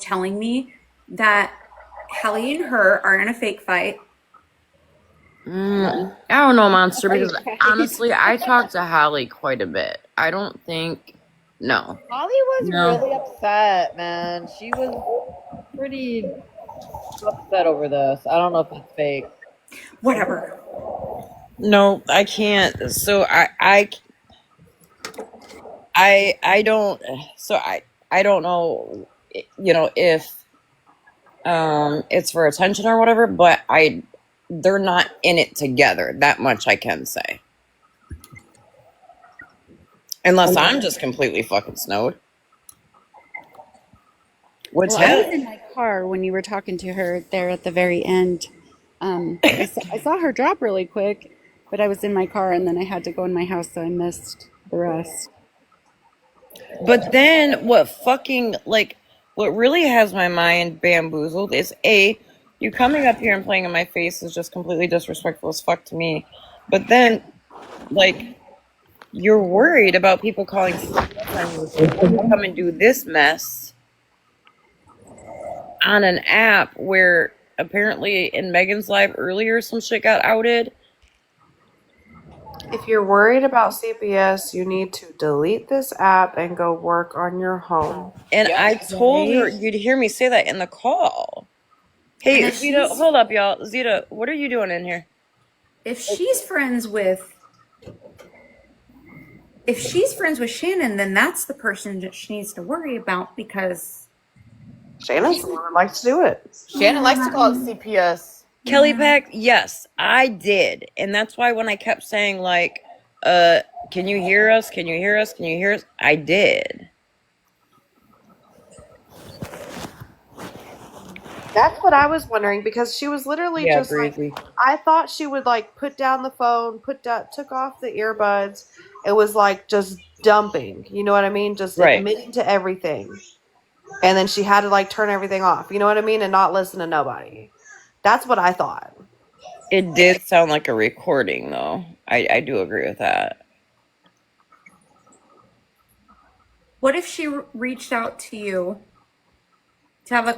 telling me that Hallie and her are in a fake fight. I don't know, Monster, Fake because fight. honestly, I talk to Hallie quite a bit. I don't think, no. Holly was No. really upset, man. She was pretty upset over this. I don't know if it's fake. Whatever. No, I can't. So I don't, so I don't know, if it's for attention or whatever, but they're not in it together. That much I can say. Unless I'm just completely fucking snowed. Which Well, I was in my car when you were talking to her there at the very end. I saw her drop really quick, but I was in my car and then I had to go in my house, so I missed the rest. But then what really has my mind bamboozled is you coming up here and playing in my face is just completely disrespectful as fuck to me. But then, like, you're worried about people calling CPS on you, so you come and do this mess on an app where apparently in Megan's live earlier some shit got outed. If you're worried about CPS, you need to delete this app and go work on your home. And Yep. I told her, you'd hear me say that in the call. Hey, And if Zeta, she's- hold up, y'all. Zeta, what are you doing in here? If she's friends with Shannon, then that's the person that she needs to worry about, because Shannon's the one that likes to do it. Shannon likes to call it CPS. Kelly Pack, yes, I did. And that's why when I kept saying, like, can you hear us? Can you hear us? Can you hear us? I did. That's what I was wondering, because she was literally just Breezy. like, I thought she would like put down the phone, took off the earbuds. It was like just dumping, you know what I mean? Just Right. admitting to everything. And then she had to like turn everything off, you know what I mean? And not listen to nobody. That's what I thought. It did sound like a recording, though. I do agree with that. what if she reached out to you to have a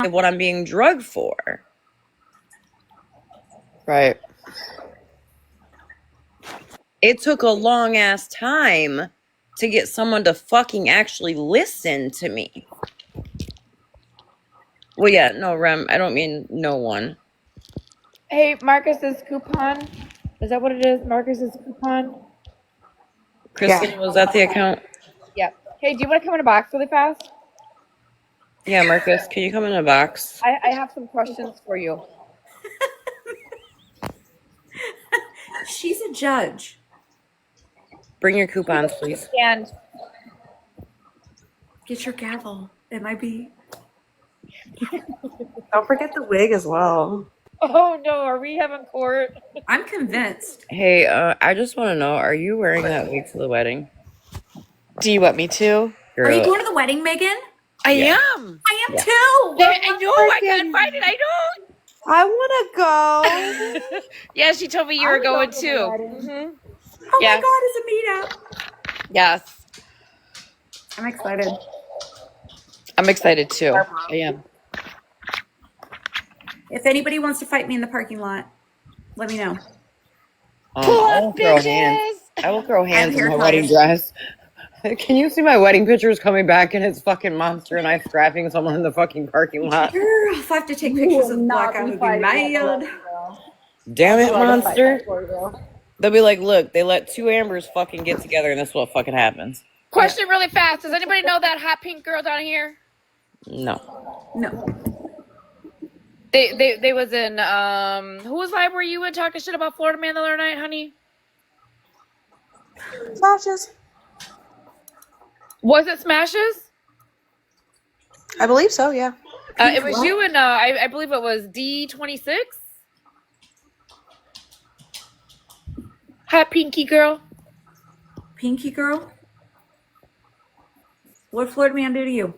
What I'm being drugged for. Right. It took a long ass time to get someone to fucking actually listen to me. Well, yeah, no, Rem, I don't mean no one. Hey, Marcus's coupon. Is that what it is? Marcus's coupon? Kristen, was that the account? Yep. Hey, do you want to come in a box really fast? Yeah, Marcus, can you come in a box? I have some questions for you. She's a judge. Bring your coupons, please. And Get your gavel. It might be. Don't forget the wig as well. oh no, are we having court? I'm convinced. Hey, I just want to know, are you wearing that wig to the wedding? Do you want me to? Girl, Are you going to the wedding, Megan? I Yeah. am. I am Yeah. too. I know. I can't find it. I know. I want to go. Yeah, she told me you were going too. Mhm. Oh Yes. my God, it's a meetup. Yes, I'm excited. I'm excited too. I am. If anybody wants to fight me in the parking lot, let me know. I will throw hands. I will throw hands in here my for wedding you. dress. Can you see my wedding pictures coming back and it's fucking Monster and I strapping someone in the fucking parking lot? If I have to take pictures of the black, I would be mad. Damn it, Monster. They'll be like, look, they let two Ambers fucking get together, and that's what fucking happens. Question really fast. Does anybody know that hot pink girl down here? No. No. They was in whose live were you in talking shit about Florida Man the other night, honey? Smashes. Was it Smashes? I believe so. Yeah. It was you and I believe it was D26. Hot pinky girl. Pinky girl? What Florida Man do to you?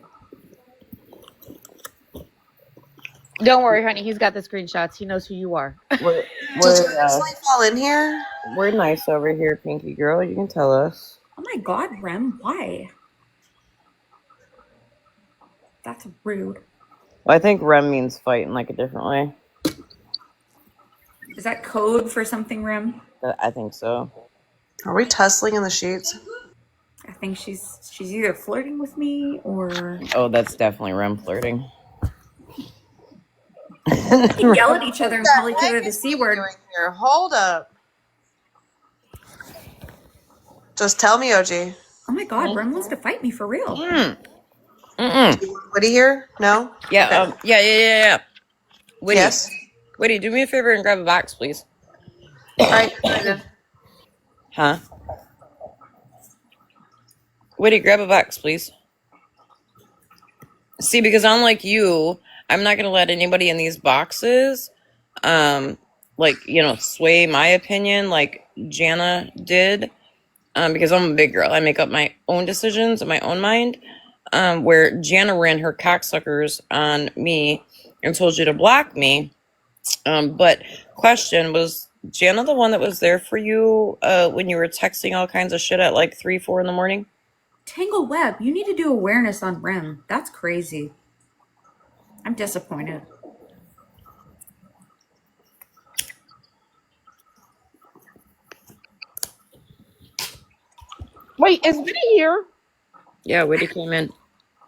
Don't worry, honey. He's got the screenshots. He knows who you are. We're, Did you actually fall in here? we're nice over here, Pinky Girl. You can tell us. Oh my god, Rem, why? That's rude. Well, I think Rem means fight in like a different way. Is that code for something, Rem? I think so. Are we tussling in the sheets? I think she's either flirting with me or Oh, that's definitely Rem flirting. they yell at each other and call each other the C word. Here, hold up. Just tell me, OG. Oh my god, Rem wants to fight me for real. Woody here? No? Yeah, yeah. Woody, Yes. Woody, do me a favor and grab a box, please. All right. Huh? Woody, grab a box, please. See, because unlike you, I'm not gonna let anybody in these boxes, sway my opinion like Jana did. Because I'm a big girl. I make up my own decisions in my own mind. Where Jana ran her cocksuckers on me and told you to block me. But question, was Jana the one that was there for you when you were texting all kinds of shit at like 3, 4 in the morning? Tangle Web, you need to do awareness on Rem. That's crazy. I'm disappointed. Wait, is Woody here? Yeah, Woody came in.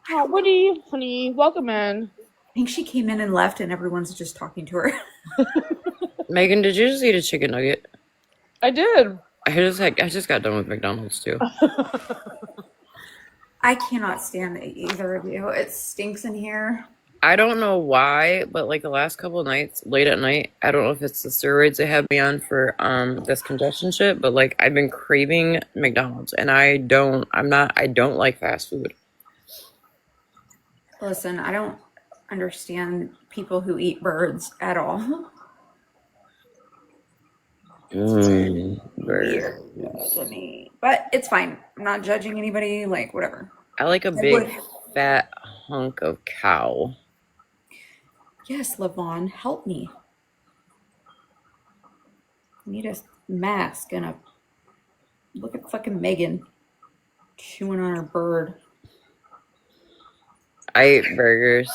Oh, Woody, honey, welcome in. I think she came in and left and everyone's just talking to her. Megan, did you just eat a chicken nugget? I did. I just got done with McDonald's too. I cannot stand either of you. It stinks in here. I don't know why, but like the last couple of nights, late at night, I don't know if it's the steroids they have me on for this congestion shit, but like I've been craving McDonald's and I don't like fast food. Listen, I don't understand people who eat birds at all. Weird. To me. But it's fine. I'm not judging anybody, like whatever. I like a big fat hunk of cow. Yes, Lavon, help me. I need a mask and a look at fucking Megan chewing on her bird. I ate burgers.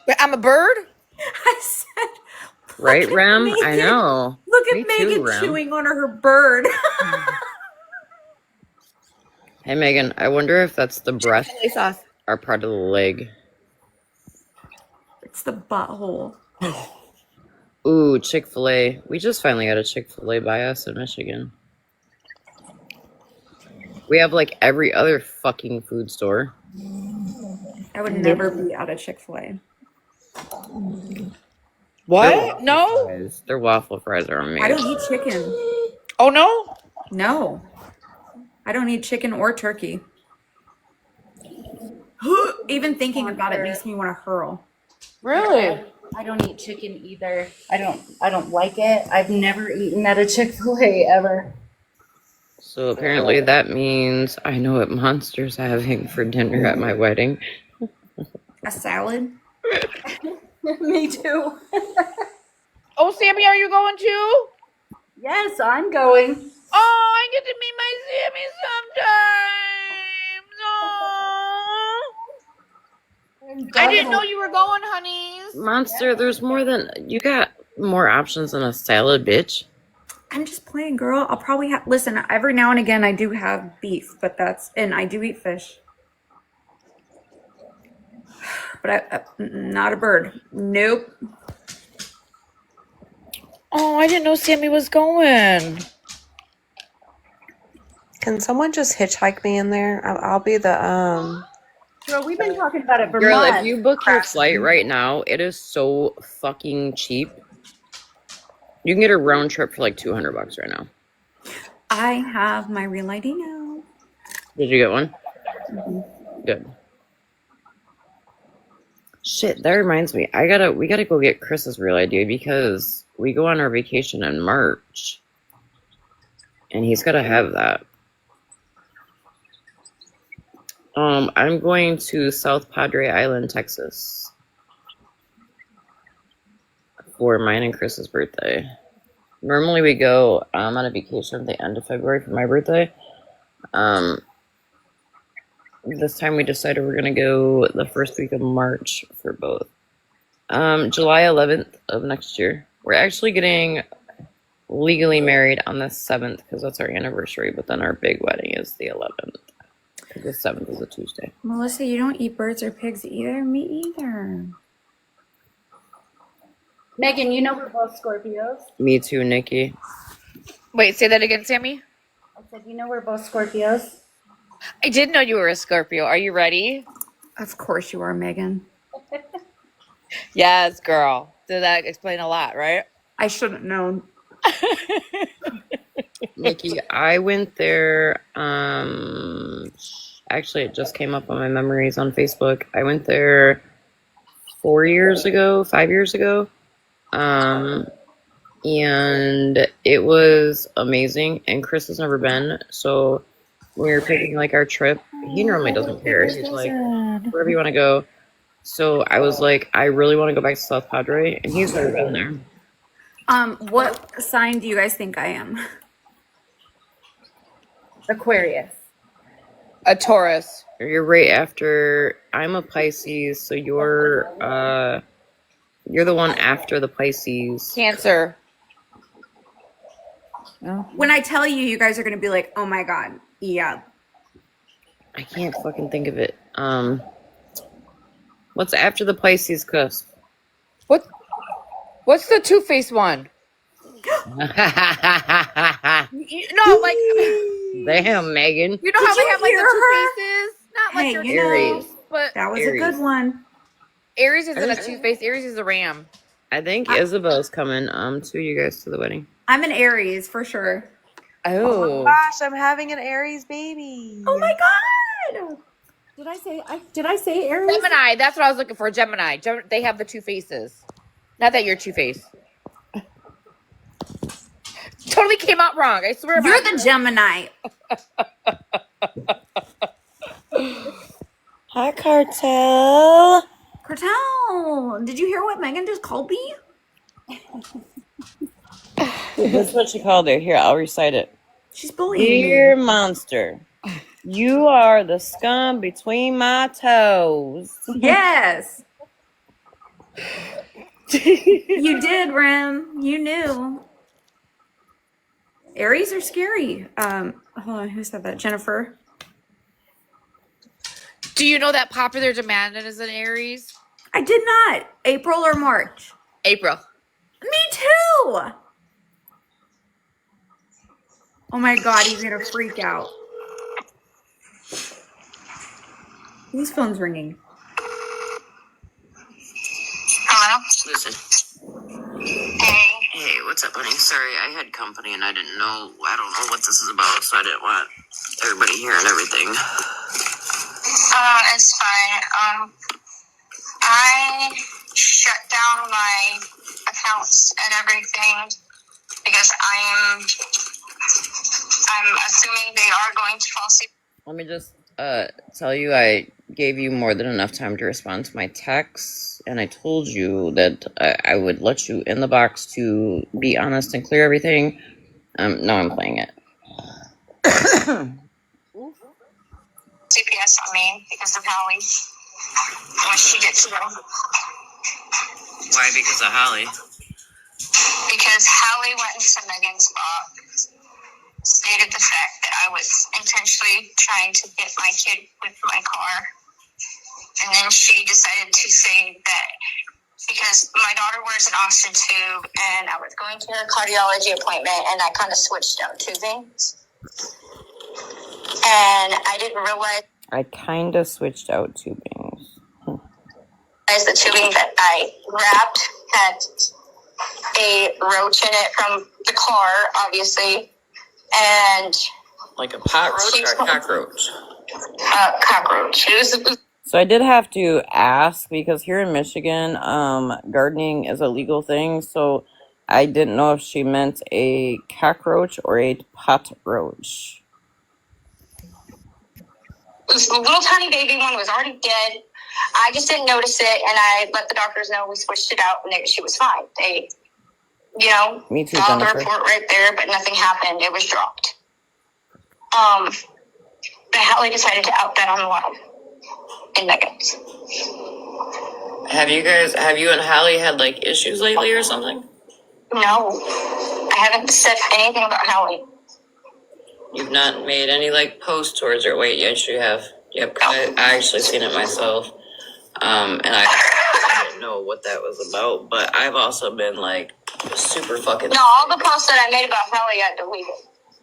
Wait, I'm a bird? I said, Right, Rem? Megan. I know. Look at Me Megan too, Rem. chewing on her bird. Hey, Megan, I wonder if that's the breast Chili sauce. or part of the leg. It's the butthole. Ooh, Chick-fil-A. We just finally got a Chick-fil-A by us in Michigan. We have like every other fucking food store. I would never be out of Chick-fil-A. What? No? Fries. Their waffle fries are amazing. I don't eat chicken. Oh, no? No. I don't eat chicken or turkey. Even thinking about it makes me want to hurl. Really? I don't eat chicken either. I don't like it. I've never eaten at a Chick-fil-A ever. So apparently that means I know what Monster's having for dinner at my wedding. A salad? Me too. Oh, Sammy, are you going too? Yes, I'm going. Oh, I get to meet my Sammy sometimes. Oh. I didn't know you were going, honeys. Monster, there's more than... You got more options than a salad, bitch. I'm just playing, girl. I'll probably have... Listen, every now and again I do have beef, but that's... And I do eat fish. But not a bird. Nope. Oh, I didn't know Sammy was going. Can someone just hitchhike me in there? I'll be the Girl, we've been talking about it for Girl, if months. you book your flight right now, it is so fucking cheap. You can get a round trip for like $200 right now. I have my real ID now. Did you get one? Mhm. Good. Shit, that reminds me. We gotta go get Chris's real ID because we go on our vacation in March. And he's gotta have that. I'm going to South Padre Island, Texas for mine and Chris's birthday. Normally we go on a vacation at the end of February for my birthday. This time we decided we're gonna go the first week of March for both. July 11th of next year. We're actually getting legally married on the 7th because that's our anniversary, but then our big wedding is the 11th because the 7th is a Tuesday. Melissa, you don't eat birds or pigs either? Me either. Megan, you know we're both Scorpios. Me too, Nikki. Wait, say that again, Sammy. I said, you know we're both Scorpios. I did know you were a Scorpio. Are you ready? Of course you are, Megan. Yes, girl. Did that explain a lot, right? I shouldn't known. Nikki, I went there. Actually, it just came up on my memories on Facebook. I went there 5 years ago. And it was amazing. And Chris has never been, so when we were picking like our trip, he normally doesn't care. He's like, wherever you want to go. So I was like, I really want to go back to South Padre, and he's never been there. What sign do you guys think I am? Aquarius. A Taurus. You're right after. I'm a Pisces, so you're the one after the Pisces. Cancer. When I tell you, you guys are going to be like, oh my God. Yeah. I can't fucking think of it. What's after the Pisces cusp? What's the two-faced one? No, like Damn, Megan. you know how Did they you have like hear the two her? faces? Not like Hey, their you know, Aries. but that was Aries. a good one. Aries isn't a two-faced. Aries is a ram. I think Isabel's coming to you guys to the wedding. I'm an Aries for sure. Oh. gosh, I'm having an Aries baby. Oh my God. Did I say Aries? Gemini. That's what I was looking for. Gemini. They have the two faces. Not that you're two-faced. Totally came out wrong. I swear. You're the Gemini. Hi, Cartel. Cartel, did you hear what Megan just called me? That's what she called it. Here, I'll recite it. She's bullying Dear me. monster, you are the scum between my toes. Yes. You did, Rim. You knew. Aries are scary. Hold on, who said that? Jennifer. Do you know that popular demand is an Aries? I did not. April or March? April. Me too. Oh my God, he's gonna freak out. Whose phone's ringing? Hello? Listen. Hey. Hey, what's up, honey? Sorry, I had company and I don't know what this is about, so I didn't want everybody hearing everything. It's fine. I shut down my accounts and everything because I'm assuming they are going to fall asleep. Let me just tell you, I gave you more than enough time to respond to my texts, and I told you that I would let you in the box to be honest and clear everything. Now I'm playing it. CPS on me because of Hallie. When she gets to them. Why? Because of Holly. Because Hallie went into Megan's box, stated the fact that I was intentionally trying to get my kid with my car. And then she decided to say that because my daughter wears an oxygen tube, and I was going to her cardiology appointment, and I kind of switched out tubings. And I didn't realize I kind of switched out tubings. the tubing that I wrapped had a roach in it from the car, obviously, and Like a pot roach or a cockroach? Cockroach. It was So I did have to ask, because here in Michigan, gardening is a legal thing, so I didn't know if she meant a cockroach or a pot roach. this little tiny baby one was already dead. I just didn't notice it, and I let the doctors know. We switched it out, and she was fine. They, Me too, filed the Jennifer. report right there, but nothing happened. It was dropped. But Hallie decided to out that on the live in Nuggets. Have you and Hallie had like issues lately or something? No, I haven't said anything about Hallie. You've not made any like posts towards her. Wait, yes, you have. Yep, I actually seen it myself. And I didn't know what that was about, but I've also been like super fucking. No, all the posts that I made about Hallie, I deleted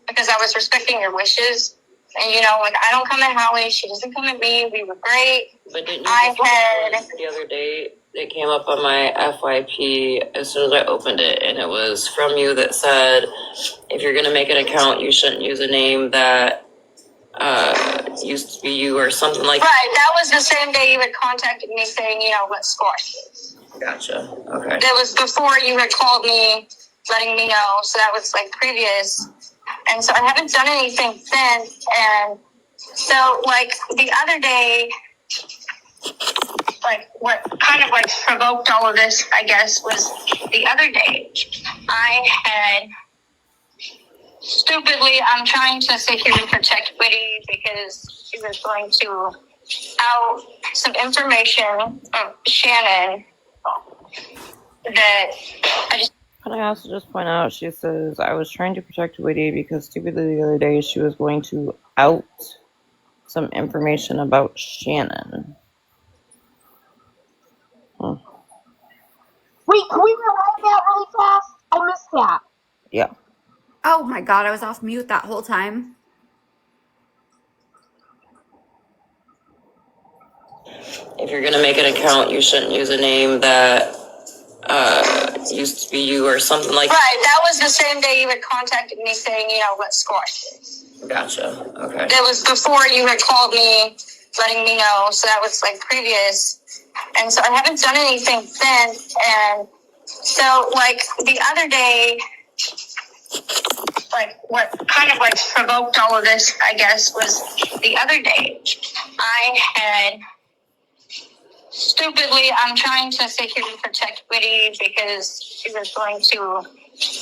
because I was respecting your wishes. And I don't come at Hallie, she doesn't come at me. We were great. But didn't you just the other day? It came up on my FYP as soon as I opened it, and it was from you that said, if you're gonna make an account, you shouldn't use a name that used to be you or something like that. Right, that was the same day you had contacted me saying, let's squash this. Gotcha. Okay. That was before you had called me, letting me know. So that was like previous. And so I haven't done anything since. And so the other day, what kind of provoked all of this, I guess, was the other day I had stupidly, I'm trying to sit here and protect Whitty because she was going to out some information of Shannon that I just. Can I also just point out, she says, I was trying to protect Whitty because stupidly the other day she was going to out some information about Shannon. Wait, can we rewind that really fast? I missed that. Yeah. Oh my god, I was off mute that whole time. If you're gonna make an account, you shouldn't use a name that used to be you or something like that. Right, that was the same day you had contacted me saying, let's squash this. Gotcha. Okay. That was before you had called me, letting me know. So that was previous. And so I haven't done anything since. And so the other day, what kind of provoked all of this, I guess, was the other day I had stupidly, I'm trying to sit here and protect Whitty because she was going to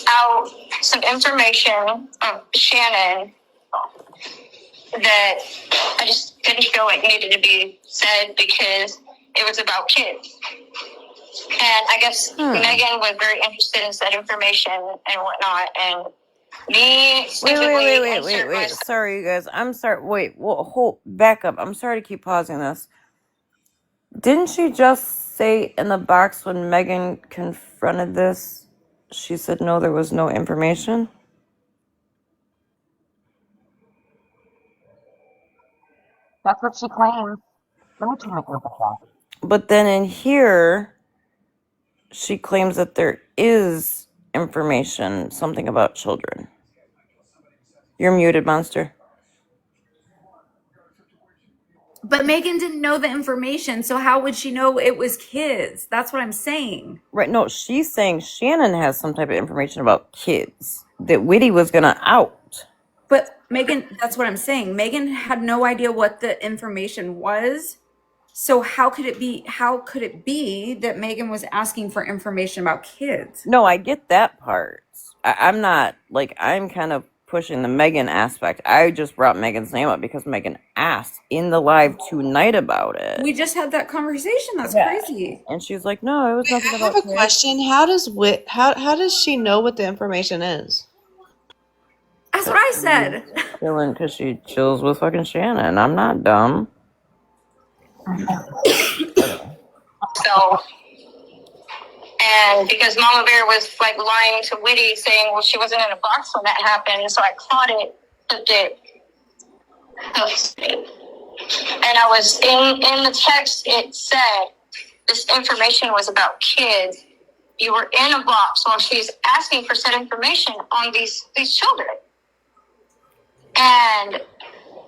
out some information of Shannon that I just didn't feel like needed to be said because it was about kids. And I guess Megan was very interested in said information and whatnot, and me Wait. Sorry, you guys. I'm sorry. Wait, hold back up. I'm sorry to keep pausing this. Didn't she just say in the box when Megan confronted this, she said no, there was no information? That's what she claims. Let me turn my earbuds off. But then in here, she claims that there is information, something about children. You're muted, Monster. But Megan didn't know the information, so how would she know it was kids? That's what I'm saying. Right, no, she's saying Shannon has some type of information about kids that Whitty was gonna out. But Megan, that's what I'm saying. Megan had no idea what the information was. So how could it be that Megan was asking for information about kids? No, I get that part. I'm not, I'm kind of pushing the Megan aspect. I just brought Megan's name up because Megan asked in the live tonight about it. We just had that conversation. That's crazy. And she's like, no, it was nothing I about have a kids. question. How does she know what the information is? That's what I said. Chilling because she chills with fucking Shannon. I'm not dumb. So And because Mama Bear was like lying to Whitty, saying, well, she wasn't in a box when that happened, so I caught it, took it, posted it. And I was in the text, it said this information was about kids. You were in a box while she's asking for said information on these children. And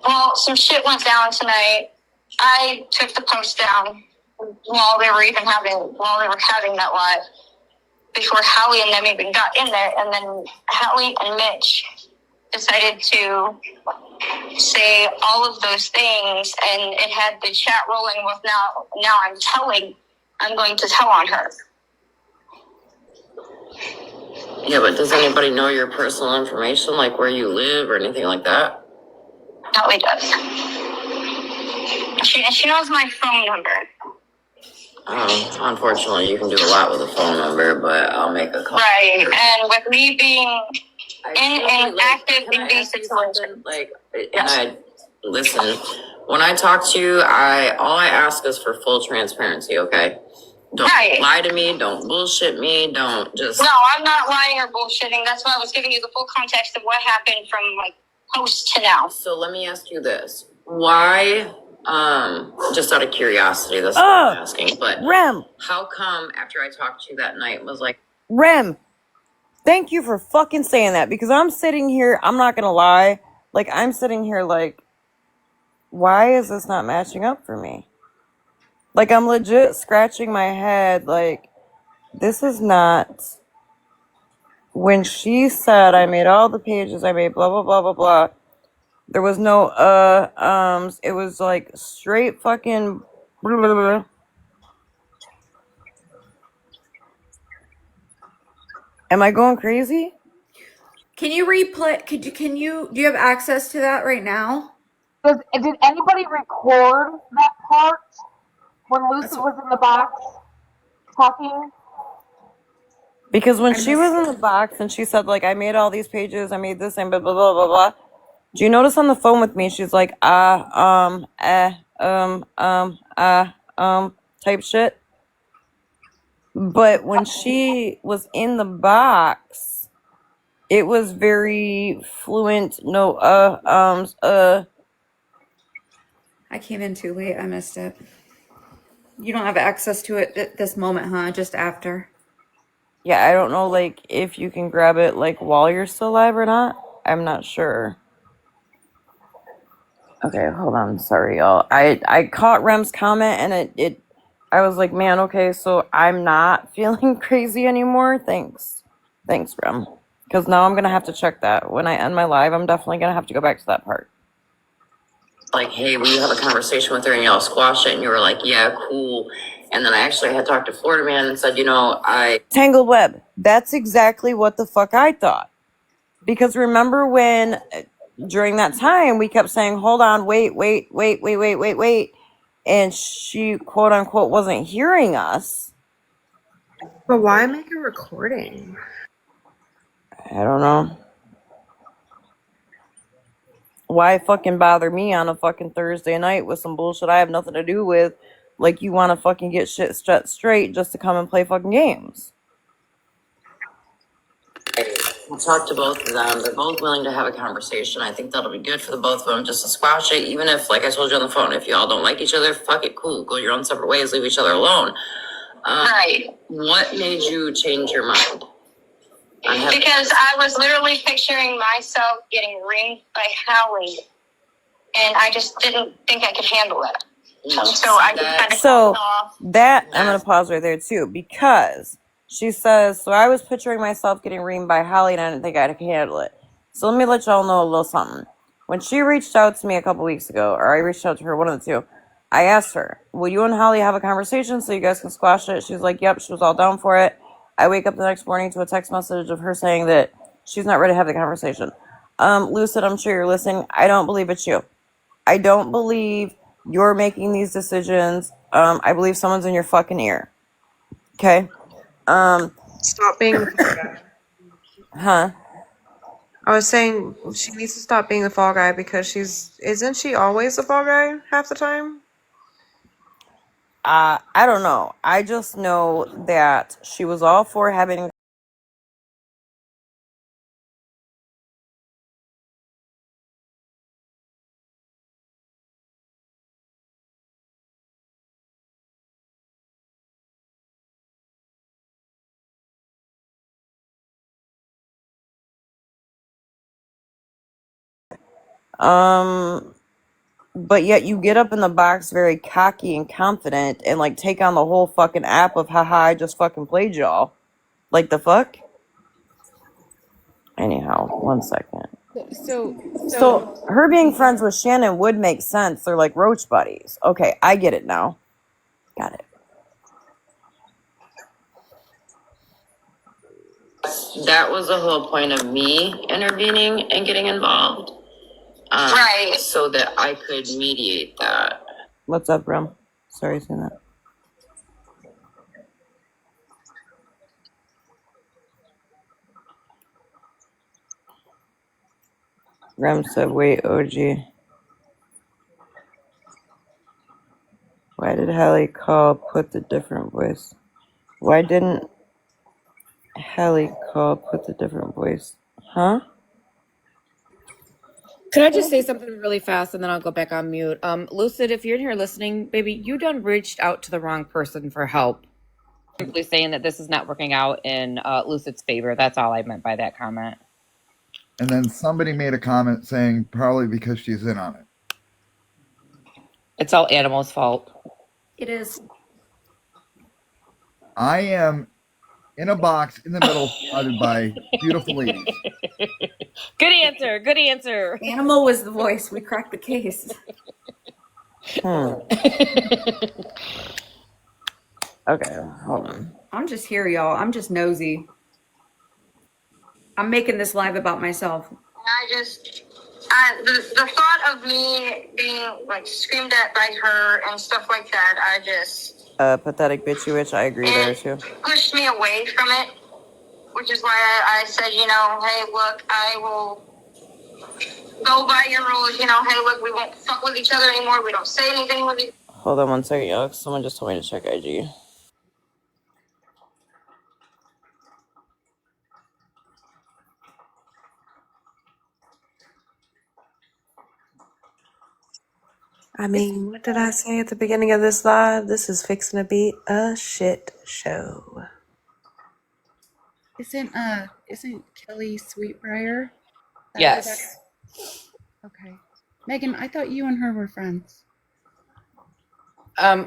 well, some shit went down tonight. I took the post down while they were having that live, before Howie and them even got in there. And then Howie and Mitch decided to say all of those things, and it had the chat rolling with now I'm going to tell on her. Yeah, but does anybody know your personal information, like where you live or anything like that? Howie does. She knows my phone number. Unfortunately, you can do a lot with a phone number, but I'll make a call. Right, and with me being active in these situations. Listen, when I talk to you, all I ask is for full transparency, okay? Don't lie to me, don't bullshit me, don't just... No, I'm not lying or bullshitting. That's why I was giving you the full context of what happened from, like, post to now. So let me ask you this. Why, just out of curiosity, that's what I'm asking, but... Rem! How come after I talked to you that night was like... Rem! Thank you for fucking saying that, because I'm sitting here, I'm not gonna lie, like, I'm sitting here like, why is this not matching up for me? Like, I'm legit scratching my head, like, this is not... When she said, I made all the pages, I made blah, blah, blah, blah, blah, there was no, it was, like, straight fucking... Blah, blah, blah. Am I going crazy? Can you replay? Do you have access to that right now? Did anybody record that part when Lucy was in the box talking? Because when she was in the box and she said, like, I made all these pages, I made this and blah, blah, blah, blah, blah. Do you notice on the phone with me, she's like, type shit? But when she was in the box, it was very fluent, no, I came in too late. I missed it. You don't have access to it at this moment, huh? Just after. Yeah, I don't know, like, if you can grab it, like, while you're still live or not. I'm not sure. Okay, hold on. Sorry, y'all. I caught Rem's comment, and I was like, man, okay, so I'm not feeling crazy anymore. Thanks, Rem. Because now I'm going to have to check that. When I end my live, I'm definitely going to have to go back to that part. Like, hey, will you have a conversation with her and y'all squash it? And you were like, yeah, cool. And then I actually had talked to Florida Man and said, Tangled Web. That's exactly what the fuck I thought. Because remember when, during that time, we kept saying, hold on, wait. And she, quote unquote, wasn't hearing us. But why make a recording? I don't know. Why fucking bother me on a fucking Thursday night with some bullshit I have nothing to do with? Like, you want to fucking get shit set straight just to come and play fucking games. I talked to both of them. They're both willing to have a conversation. I think that'll be good for the both of them just to squash it. Even if, like I told you on the phone, if y'all don't like each other, fuck it, cool. Go your own separate ways. Leave each other alone. Right. What made you change your mind? Because I was literally picturing myself getting ringed by Howie, and I just didn't think I could handle it. So I just kind of off. I'm going to pause right there too, because she says, so I was picturing myself getting reamed by Holly and I didn't think I could handle it. So let me let y'all know a little something. When she reached out to me a couple weeks ago, or I reached out to her, one of the two, I asked her, will you and Holly have a conversation so you guys can squash it? She's like, yep, she was all down for it. I wake up the next morning to a text message of her saying that she's not ready to have the conversation. Lucid, I'm sure you're listening. I don't believe it's you. I don't believe you're making these decisions. I believe someone's in your fucking ear. Okay? Stop being the fall guy. Huh? I was saying she needs to stop being the fall guy because isn't she always the fall guy half the time? I don't know. I just know that she was all for having but yet you get up in the box very cocky and confident and like take on the whole fucking app of haha I just fucking played y'all. Like the fuck? Anyhow, 1 second. So So her being friends with Shannon would make sense. They're like roach buddies. Okay, I get it now. Got it. That was the whole point of me intervening and getting involved. Right. So that I could mediate that. What's up, Rem? Sorry, saying that. Rem said, wait, OG. Why did Hallie call put the different voice? Why didn't Hallie call put the different voice? Huh? Could I just say something really fast and then I'll go back on mute? Lucid, if you're in here listening, baby, you done reached out to the wrong person for help. Simply saying that this is not working out in Lucid's favor. That's all I meant by that comment. And then somebody made a comment saying probably because she's in on it. It's all Animal's fault. It is. I am in a box in the middle surrounded by beautiful ladies. Good answer. Good answer. Animal was the voice. We cracked the case. Okay, hold on. I'm just here, y'all. I'm just nosy. I'm making this live about myself. The thought of me being like screamed at by her and stuff like that, I just Pathetic bitch you bitch, I agree there too. pushed me away from it, which is why I said, you know, hey, look, I will go by your rules, you know, hey, look, we won't fuck with each other anymore, we don't say anything with each other. Hold on 1 second, y'all. Someone just told me to check IG. I mean, what did I say at the beginning of this live? This is fixing to be a shit show. isn't Kelly Sweetbriar? Yes. Okay. Megan, I thought you and her were friends.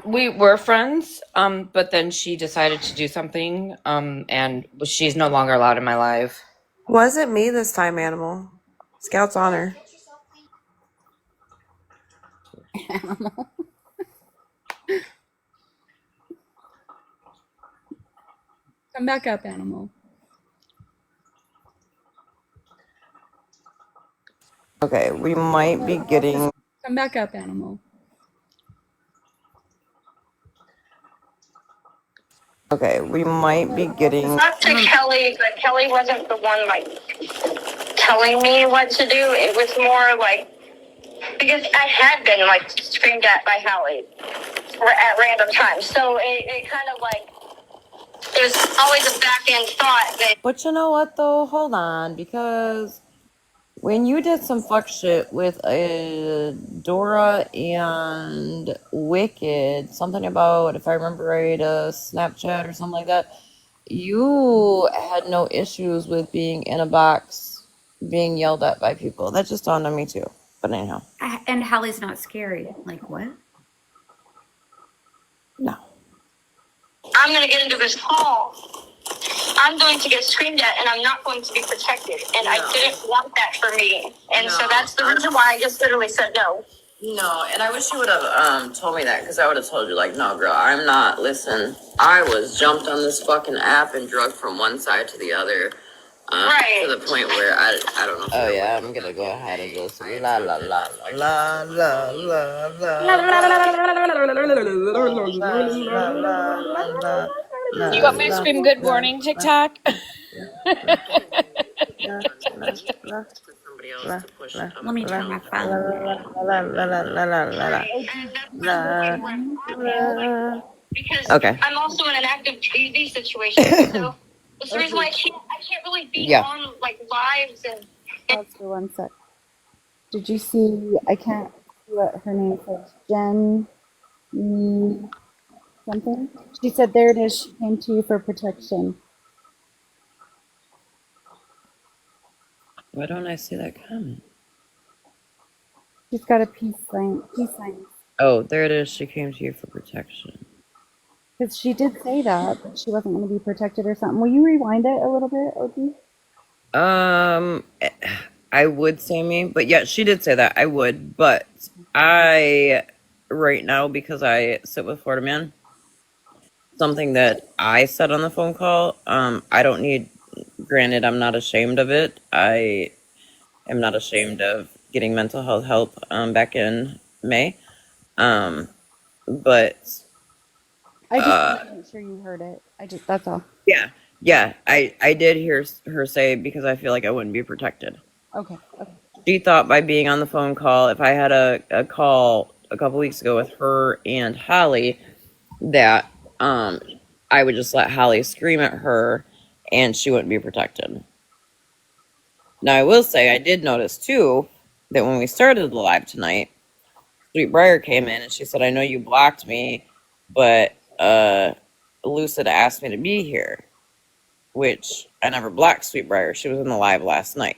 We were friends, but then she decided to do something, and she's no longer allowed in my life. Wasn't me this time, Animal. Scout's honor. Animal. Come back up, Animal. Okay, we might be getting. Come back up, Animal. Okay, we might be getting. Not to Kelly, but Kelly wasn't the one like telling me what to do. It was more like because I had been like screamed at by Hallie at random times, so it kind of like there's always a back end thought that. But you know what though? Hold on, because when you did some fuck shit with Dora and Wicked, something about, if I remember right, Snapchat or something like that, you had no issues with being in a box, being yelled at by people. That just dawned on me too. But anyhow. And Hallie's not scary. Like, what? No. I'm going to get into this call. I'm going to get screamed at, and I'm not going to be protected. And I didn't want that for me. And so that's the reason why I just literally said no. No, and I wish you would have told me that, because I would have told you, like, no, girl, I'm not. Listen, I was jumped on this fucking app and drugged from one side to the other. Right. To the point where I don't know. Oh yeah, I'm gonna go ahead and just la la la la la la la. You want me to scream good morning, TikTok? Let me turn my phone down. because Okay. I'm also in an active TV situation. So that's the reason why I can't really be on like lives and. Pause for 1 sec. Did you see? I can't see what her name says. Jen something. She said, "There it is. She came to you for protection." Why don't I see that comment? She's got a peace sign. Peace sign. Oh, there it is. She came to you for protection. Because she did say that she wasn't going to be protected or something. Will you rewind it a little bit, OG? I would, Sammy, but yeah, she did say that. I would, but I, right now, because I sit with Florida Man, something that I said on the phone call, I don't need, granted, I'm not ashamed of it. I am not ashamed of getting mental health help, back in May. But, I just wanted to make sure you heard it. That's all. yeah, I did hear her say because I feel like I wouldn't be protected. Okay. She thought by being on the phone call, if I had a call a couple weeks ago with her and Holly, that I would just let Holly scream at her and she wouldn't be protected. Now I will say I did notice too that when we started the live tonight, Sweet Briar came in and she said, "I know you blocked me, but Lucid asked me to be here," which I never blocked Sweet Briar. She was in the live last night.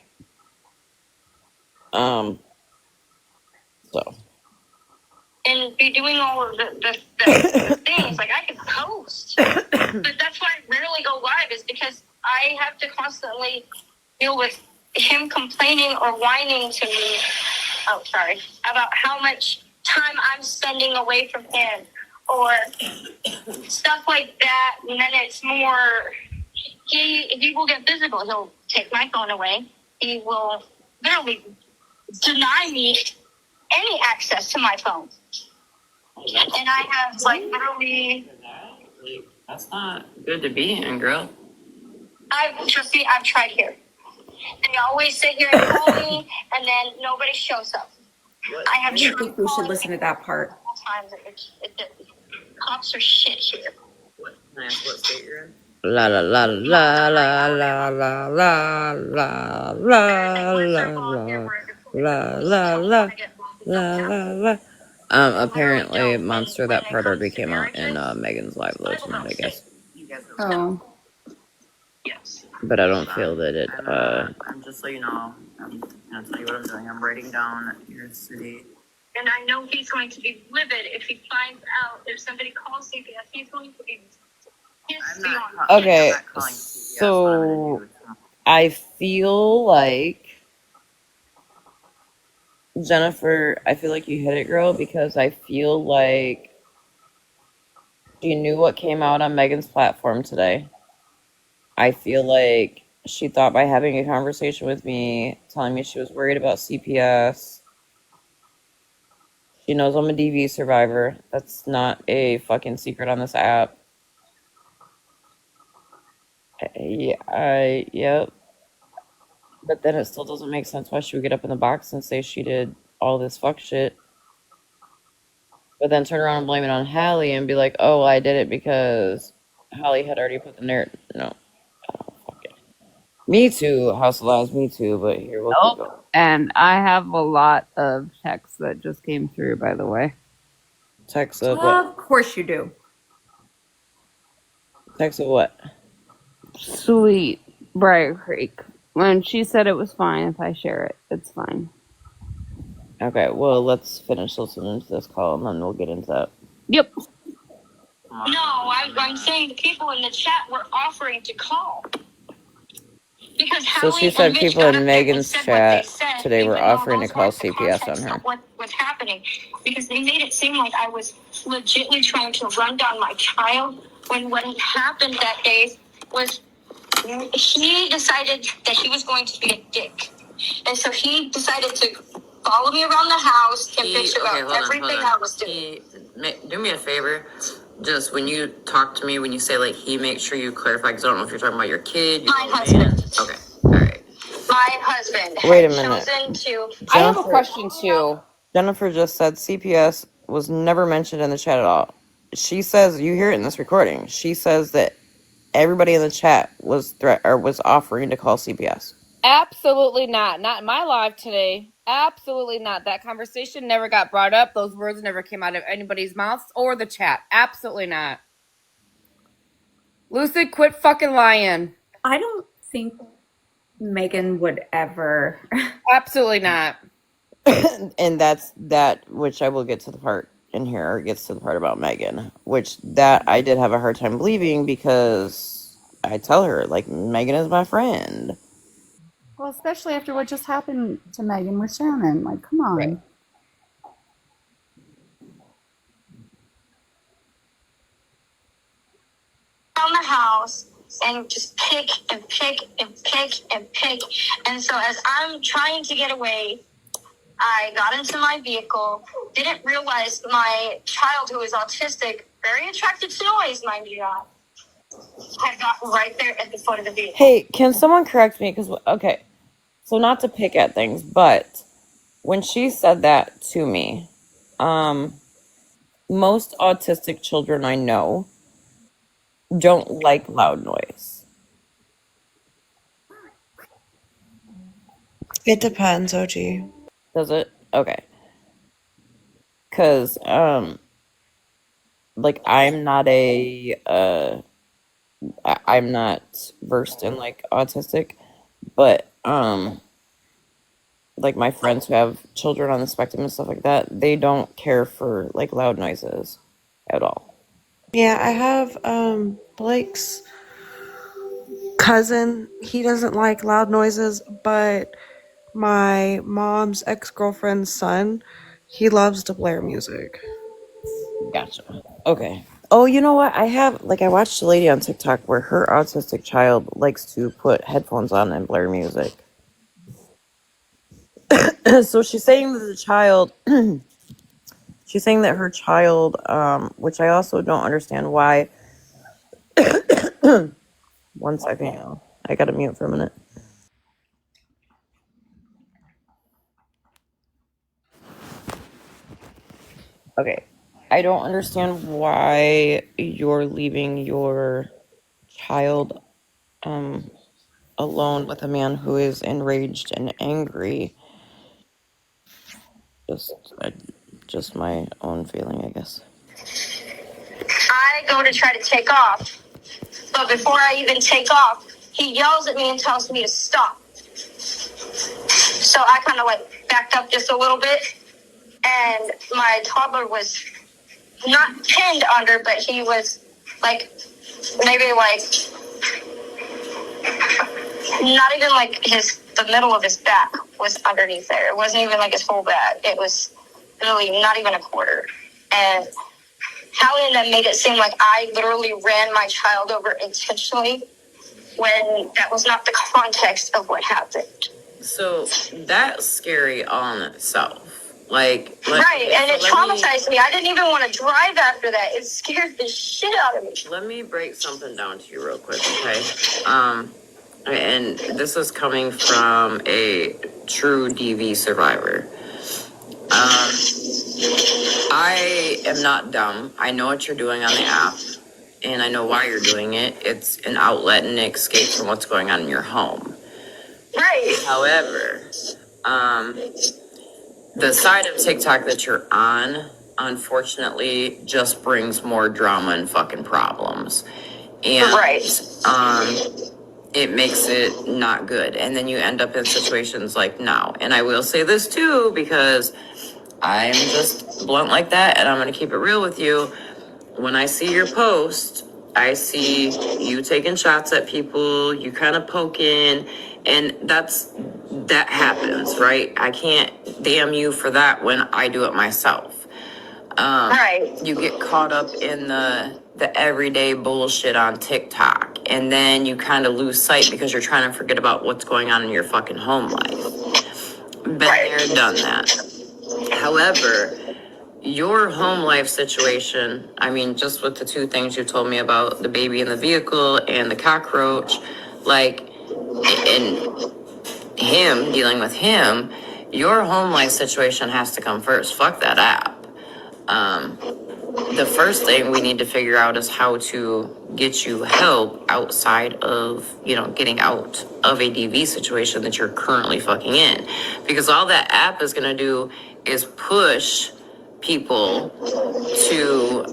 So. And be doing all of the things. Like, I could post. But that's why I rarely go live, is because I have to constantly deal with him complaining or whining to me, about how much time I'm spending away from him or stuff like that. And then it's more, he will get physical. He'll take my phone away. He will literally deny me any access to my phone. And I have, like, literally... That's not good to be in, girl. Trust me, I've tried here. They always sit here and call me, and then nobody shows up. I have I think we should listen to that part. times. Cops are shit here. What state you're in? La la la la la la la la la la la. Apparently, Monster, that part already came out in Megan's live load tonight, I guess. Oh. Yes. But I don't feel that it. I'm just so you know, I'm gonna tell you what I'm doing. I'm writing down your city. And I know he's going to be livid if he finds out, if somebody calls CPS, he's going to be pissed beyond. Okay, so I feel like Jennifer, I feel like you hit it, girl, because I feel like she knew what came out on Megan's platform today. I feel like she thought by having a conversation with me, telling me she was worried about CPS. She knows I'm a DV survivor. That's not a fucking secret on this app. Yep. But then it still doesn't make sense why she would get up in the box and say she did all this fuck shit. But then turn around and blame it on Hallie and be like, "Oh, I did it because Hallie had already put the narrative." No. Oh, fuck it. Me too. House allows me too, but here we'll keep going. And I have a lot of texts that just came through, by the way. Text of what? Of course you do. Text of what? Sweet Briar Creek. When she said it was fine if I share it, it's fine. Okay, well, let's finish listening to this call and then we'll get into that. Yep. No, I'm saying the people in the chat were offering to call. Because so she said people in Megan's chat today were offering to call CPS on her. What's happening? Because they made it seem like I was legitimately trying to run down my child, when what had happened that day was he decided that he was going to be a dick. And so he decided to follow me around the house and bitch about everything I was doing. Do me a favor. Just when you talk to me, when you say like he, make sure you clarify, because I don't know if you're talking about your kid. My husband. Okay, all right. My husband. Wait a minute. I have a question too. Jennifer just said CPS was never mentioned in the chat at all. she says, you hear it in this recording, she says that everybody in the chat was offering to call CPS. Absolutely not. Not in my live today. Absolutely not. That conversation never got brought up. Those words never came out of anybody's mouths or the chat. Absolutely not. Lucid, quit fucking lying. I don't think Megan would ever. Absolutely not. And that's that, which I will get to the part in here, gets to the part about Megan, which that I did have a hard time believing because I tell her, like, Megan is my friend. Well, especially after what just happened to Megan with Shannon. Like, come on. Right. Around the house and just pick and pick and pick and pick. And so as I'm trying to get away, I got into my vehicle, didn't realize my child, who is autistic, very attracted to noise, mind you not, had gotten right there at the foot of the vehicle. Hey, can someone correct me? Because, okay, so not to pick at things, but when she said that to me, most autistic children I know don't like loud noise. It depends, OG. Does it? Okay. Because, like, I'm not I'm not versed in, like, autistic, but, like, my friends who have children on the spectrum and stuff like that, they don't care for, like, loud noises at all. Yeah, I have Blake's cousin. He doesn't like loud noises, but my mom's ex-girlfriend's son, he loves to blare music. Gotcha. Okay. Oh, you know what? I watched a lady on TikTok where her autistic child likes to put headphones on and blare music. So she's saying that she's saying that her child, which I also don't understand why. One second, I gotta mute for a minute. Okay. I don't understand why you're leaving your child alone with a man who is enraged and angry. Just my own feeling, I guess. I go to try to take off, but before I even take off, he yells at me and tells me to stop. So I kind of like backed up just a little bit, and my toddler was not pinned under, but he was like maybe like not even like the middle of his back was underneath there. It wasn't even like his whole back. It was really not even a quarter. And Hallie then made it seem like I literally ran my child over intentionally when that was not the context of what happened. So that's scary on itself. Like right, and it traumatized me. I didn't even want to drive after that. It scared the shit out of me. Let me break something down to you real quick, okay? And this is coming from a true DV survivor. I am not dumb. I know what you're doing on the app, and I know why you're doing it. It's an outlet and an escape from what's going on in your home. Right. However, the side of TikTok that you're on, unfortunately, just brings more drama and fucking problems. And right. It makes it not good. And then you end up in situations like now. And I will say this too, because I'm just blunt like that, and I'm going to keep it real with you. When I see your post, I see you taking shots at people, you kind of poking, and that happens, right? I can't damn you for that when I do it myself. Right. You get caught up in the everyday bullshit on TikTok, and then you kind of lose sight because you're trying to forget about what's going on in your fucking home life. Been there, done that. However, your home life situation, I mean, just with the two things you told me about, the baby in the vehicle and the cockroach, like, and him, dealing with him, your home life situation has to come first. Fuck that app. the first thing we need to figure out is how to get you help outside of, getting out of a DV situation that you're currently fucking in. Because all that app is going to do is push people to,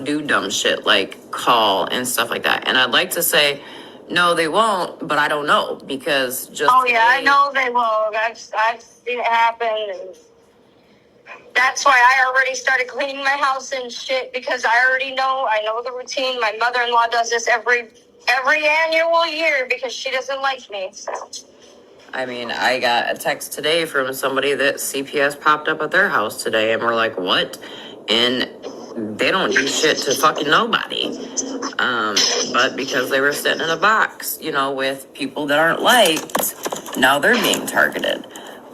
do dumb shit like call and stuff like that. And I'd like to say, no, they won't, but I don't know because just. Oh, yeah, I know they won't. I've seen it happen. And that's why I already started cleaning my house and shit because I know the routine. My mother-in-law does this every annual year because she doesn't like me. So. I mean, I got a text today from somebody that CPS popped up at their house today, and we're like, what? And they don't do shit to fucking nobody. But because they were sitting in a box, with people that aren't liked, now they're being targeted.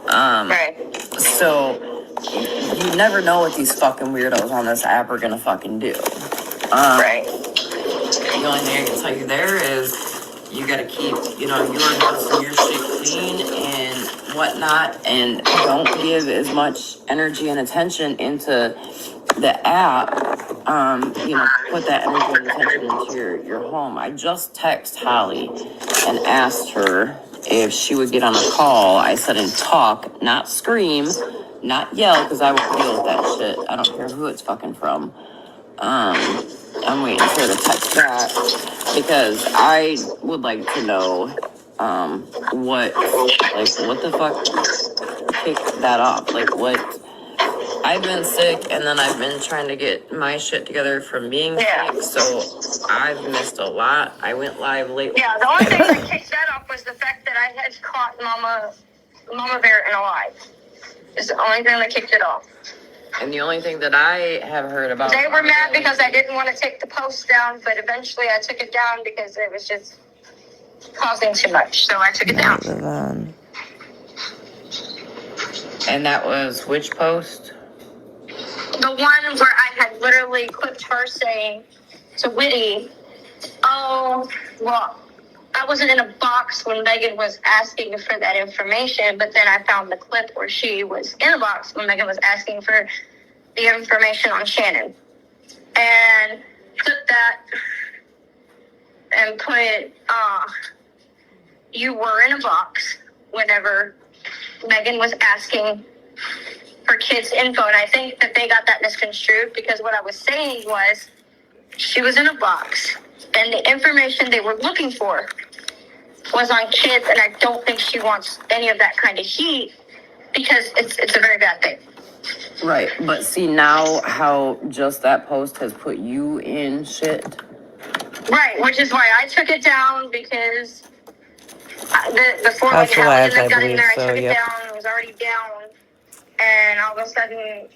Right. So you never know what these fucking weirdos on this app are gonna fucking do. Right. The only thing I can tell you there is you gotta keep, your house and your shit clean and whatnot, and don't give as much energy and attention into the app. Put that energy and attention into your home. I just texted Holly and asked her if she would get on a call. I said, and talk, not scream, not yell, because I won't deal with that shit. I don't care who it's fucking from. I'm waiting for her to text back because I would like to know what the fuck kicked that off. Like, what? I've been sick, and then I've been trying to get my shit together from being sick, so I've missed a lot. I went live late. Yeah, the only thing that kicked that off was the fact that I had caught Mama Bear in a live. It's the only thing that kicked it off. And the only thing that I have heard about... They were mad because I didn't want to take the post down, but eventually I took it down because it was just causing too much, so I took it down. And that was which post? The one where I had literally clipped her saying to Whitty, oh, well, I wasn't in a box when Megan was asking for that information, but then I found the clip where she was in a box when Megan was asking for the information on Shannon. And clip that and put, you were in a box whenever Megan was asking for kids' info. And I think that they got that misconstrued because what I was saying was she was in a box and the information they were looking for was on kids, and I don't think she wants any of that kind of heat because it's a very bad thing. Right, but see now how just that post has put you in shit. Right, which is why I took it down because before That's like the Hallie last, and I them got in believe there, I so, took it yep. down. It was already down, and all of a sudden.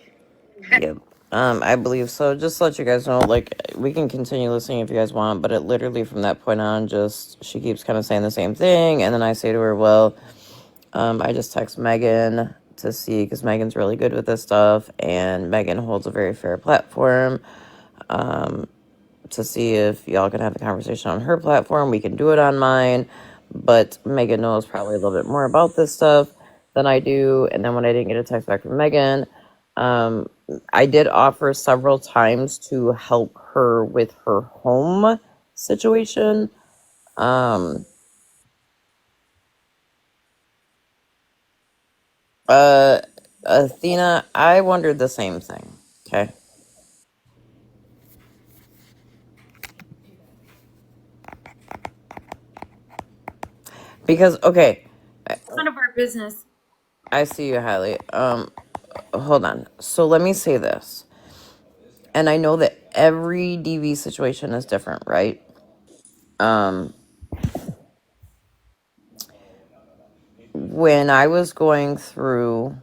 Yep. I believe so. Just to let you guys know, like, we can continue listening if you guys want, but it literally from that point on, just, she keeps kind of saying the same thing, and then I say to her, well, I just text Megan to see, because Megan's really good with this stuff, and Megan holds a very fair platform, to see if y'all can have the conversation on her platform. We can do it on mine, but Megan knows probably a little bit more about this stuff than I do, and then when I didn't get a text back from Megan, I did offer several times to help her with her home situation. Athena, I wondered the same thing. Okay. Because, okay. None of our business. I see you, Hallie. Hold on. So let me say this. And I know that every DV situation is different, right? When I was going through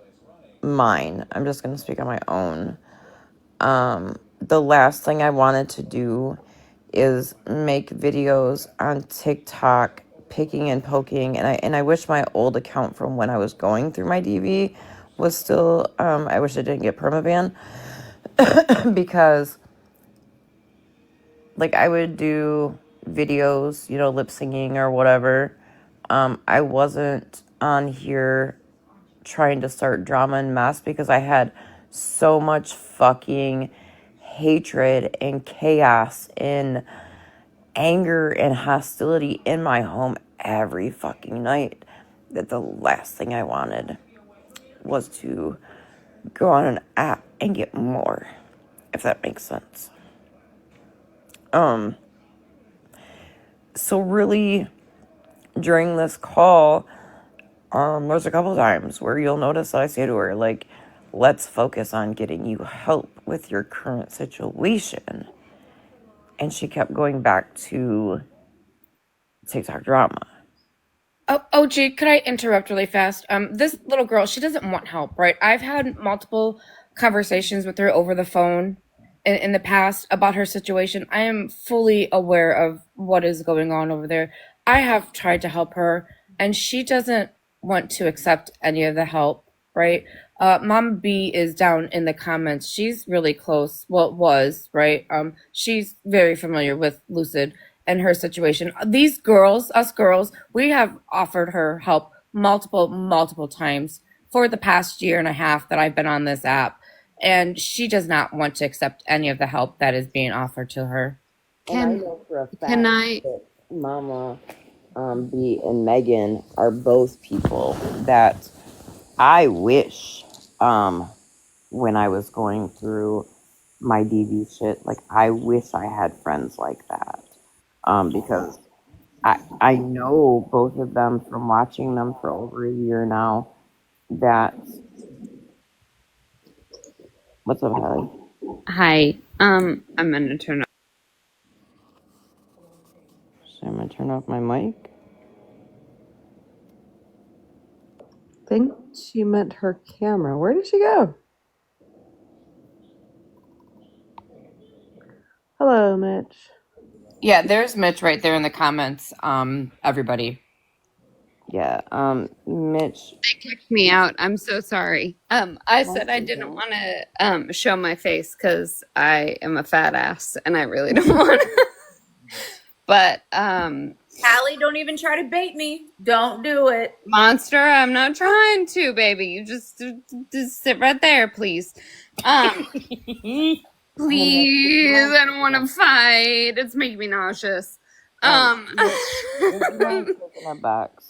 mine, I'm just going to speak on my own. The last thing I wanted to do is make videos on TikTok picking and poking, and I wish my old account from when I was going through my DV was still, I wish I didn't get permaban because like I would do videos, lip singing or whatever. I wasn't on here trying to start drama and mess because I had so much fucking hatred and chaos and anger and hostility in my home every fucking night that the last thing I wanted was to go on an app and get more, if that makes sense. So really, during this call, there's a couple times where you'll notice that I say to her, like, let's focus on getting you help with your current situation. And she kept going back to TikTok drama. Oh, gee, could I interrupt really fast? This little girl, she doesn't want help, right? I've had multiple conversations with her over the phone in the past about her situation. I am fully aware of what is going on over there. I have tried to help her, and she doesn't want to accept any of the help, right? Mom B is down in the comments. She's really close. Well, was, right? She's very familiar with Lucid and her situation. These girls, us girls, we have offered her help multiple times for the past year and a half that I've been on this app. And she does not want to accept any of the help that is being offered to her. And I Can know for a fact can I that Mama B and Megan are both people that I wish when I was going through my DV shit, like I wish I had friends like that. Because I know both of them from watching them for over a year now that what's up, Hallie? Hi. I'm gonna turn off. So I'm gonna turn off my mic. I think she meant her camera. Where did she go? Hello, Mitch. Yeah, there's Mitch right there in the comments. Everybody. Yeah, Mitch. They kicked me out. I'm so sorry. I said I Okay. didn't want to show my face because I am a fat ass and I really don't want to. But Allie, don't even try to bait me. Don't do it. Monster, I'm not trying to, baby. You just sit right there, please. Please, I don't want to fight. It's making me nauseous.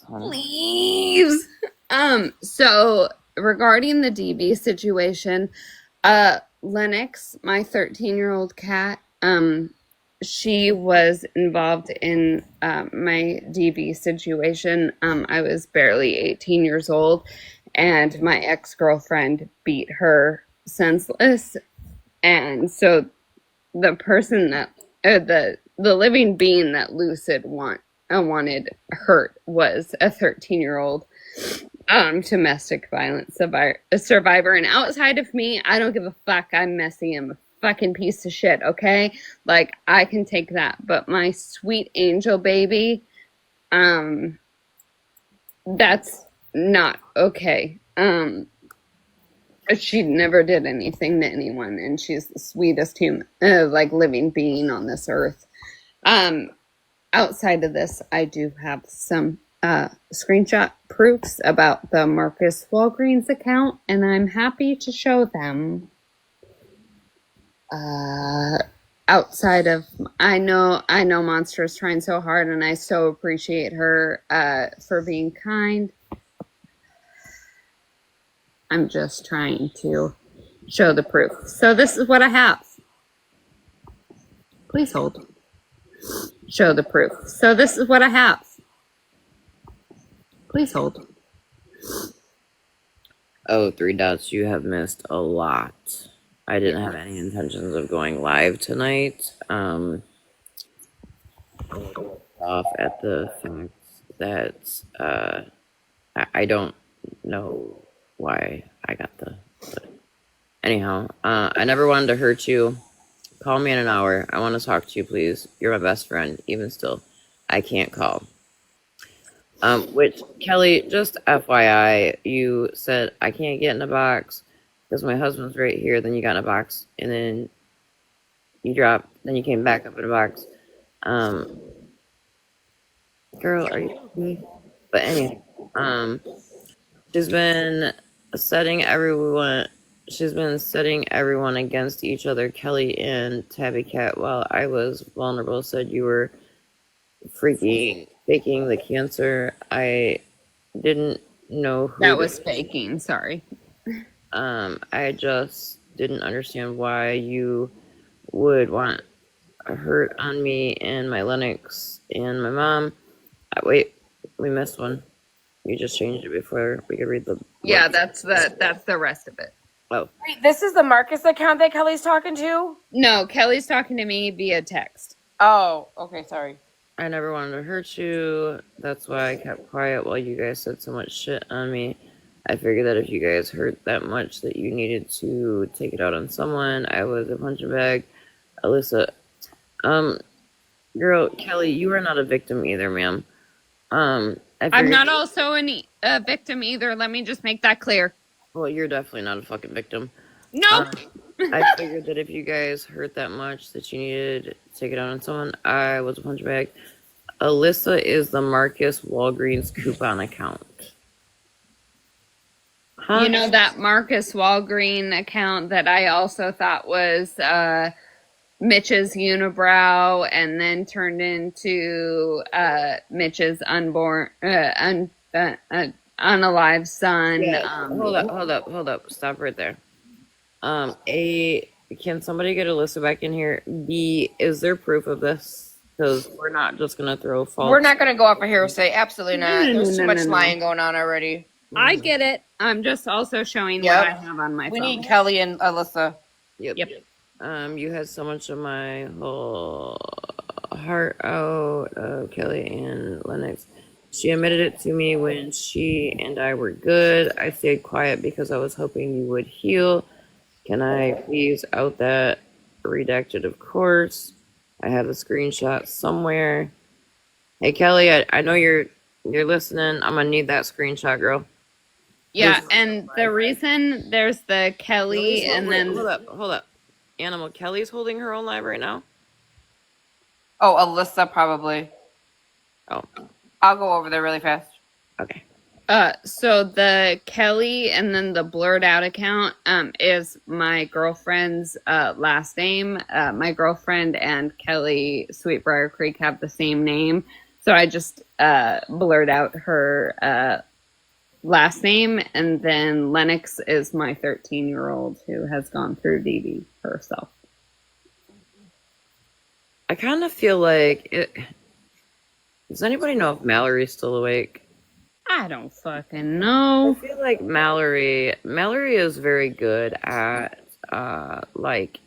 Please. So regarding the DB situation, Lennox, my 13-year-old cat, she was involved in my DB situation. I was barely 18 years old, and my ex-girlfriend beat her senseless. And so the person that the living being that Lucid wanted hurt was a 13-year-old domestic violence survivor. And outside of me, I don't give a fuck. I'm messy. I'm a fucking piece of shit, okay? Like, I can take that. But my sweet angel baby, that's not okay. She never did anything to anyone, and she's the sweetest human, like living being on this earth. Outside of this, I do have some screenshot proofs about the Marcus Walgreens account, and I'm happy to show them. Outside of, I know Monster is trying so hard, and I so appreciate her for being kind. I'm just trying to show the proof. So this is what I have. Please hold. Show the proof. So this is what I have. Please hold. Oh, three dots, you have missed a lot. I didn't have any intentions of going live tonight. Off at the fact that I don't know why I got the. But anyhow, I never wanted to hurt you. Call me in an hour. I want to talk to you, please. You're my best friend. Even still, I can't call. Which, Kelly, just FYI, you said I can't get in a box because my husband's right here. Then you got in a box, and then you dropped. Then you came back up in a box. Girl, are you okay? But anyway, she's been setting everyone she's been setting everyone against each other. Kelly and Tabby Cat, while I was vulnerable, said you were freaking faking the cancer. I didn't know who That was faking. Sorry. I just didn't understand why you would want a hurt on me and my Lennox and my mom. Wait, we missed one. You just changed it before we could read the. Yeah, that's the rest of it. Oh, Wait, this is the Marcus account that Kelly's talking to? No, Kelly's talking to me via text. Oh, okay, sorry. I never wanted to hurt you. That's why I kept quiet while you guys said so much shit on me. I figured that if you guys hurt that much that you needed to take it out on someone, I was a punching bag. Alyssa, girl, Kelly, you are not a victim either, ma'am. I'm not also a victim either. Let me just make that clear. Well, you're definitely not a fucking victim. Nope. I figured that if you guys hurt that much that you needed to take it out on someone, I was a punch bag. Alyssa is the Marcus Walgreens coupon account. Huh? You know that Marcus Walgreen account that I also thought was Mitch's unibrow and then turned into Mitch's unalive son. Yeah. Hold up. Stop right there. Can somebody get Alyssa back in here? B, is there proof of this? Because we're not just gonna throw false. We're not going to go off of hearsay. Absolutely not. No, There's too much no. lying going on already. I get it. I'm just also showing Yep. what I have on my We phone. need Kelly and Alyssa. Yep. Yep. You had so much of my whole heart out, Kelly and Lennox. She admitted it to me when she and I were good. I stayed quiet because I was hoping you would heal. Can I please out that redacted, of course? I have a screenshot somewhere. Hey Kelly, I know you're listening. I'm gonna need that screenshot, girl. Yeah, and the reason there's the Kelly and then hold up. Animal Kelly's holding her own live right now. Oh, Alyssa probably. Oh, I'll go over there really fast. okay. so the Kelly and then the blurred out account is my girlfriend's last name. My girlfriend and Kelly Sweetbriar Creek have the same name, so I just blurred out her last name, and then Lennox is my 13-year-old who has gone through DV herself. I kind of feel like it. Does anybody know if Mallory's still awake? I don't fucking I know. feel like Mallory is very good at like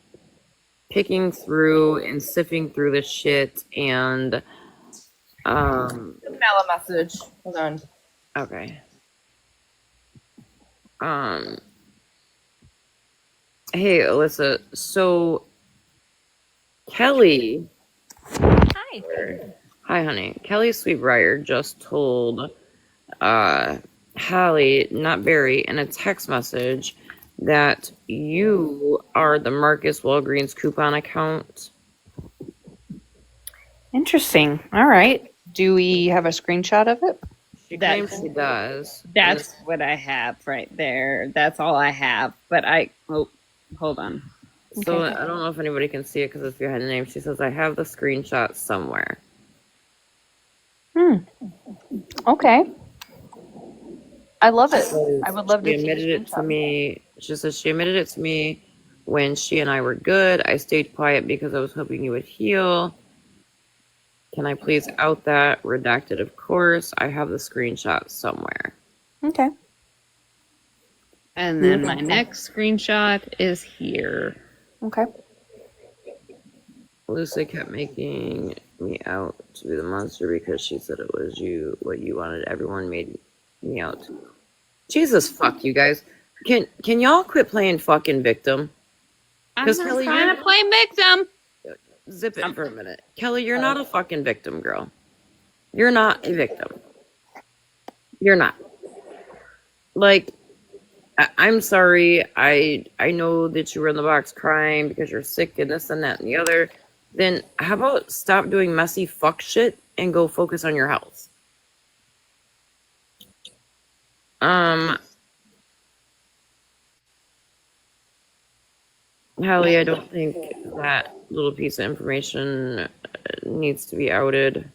picking through and sifting through the shit and Mail a message. Hold on. okay. Hey Alyssa, so Kelly. Hi. Hi honey. Kelly Sweetbriar just told Hallie, not Barry, in a text message that you are the Marcus Walgreens coupon account. Interesting. All right. Do we have a screenshot of it? She claims she does. That's what I have right there. That's all I have. But hold on. So I don't know if anybody can see it because it's behind the name. She says, I have the screenshot somewhere. Okay. I love it. I would love to She see admitted it to screenshot. me. She says she admitted it to me when she and I were good. I stayed quiet because I was hoping you would heal. Can I please out that? Redacted, of course. I have the screenshot somewhere. Okay. And then my next screenshot is here. Okay. Lucy kept making me out to be the monster because she said it was you, what you wanted. Everyone made me out. Jesus fuck, you guys. Can y'all quit playing fucking victim? I'm not Kelly, trying to play victim. Zip it for a minute. Kelly, you're not a fucking victim, girl. You're not a victim. You're not. Like, I'm sorry. I know that you were in the box crying because you're sick and this and that and the other. Then how about stop doing messy fuck shit and go focus on your health? Hallie, I don't think that little piece of information needs to be outed.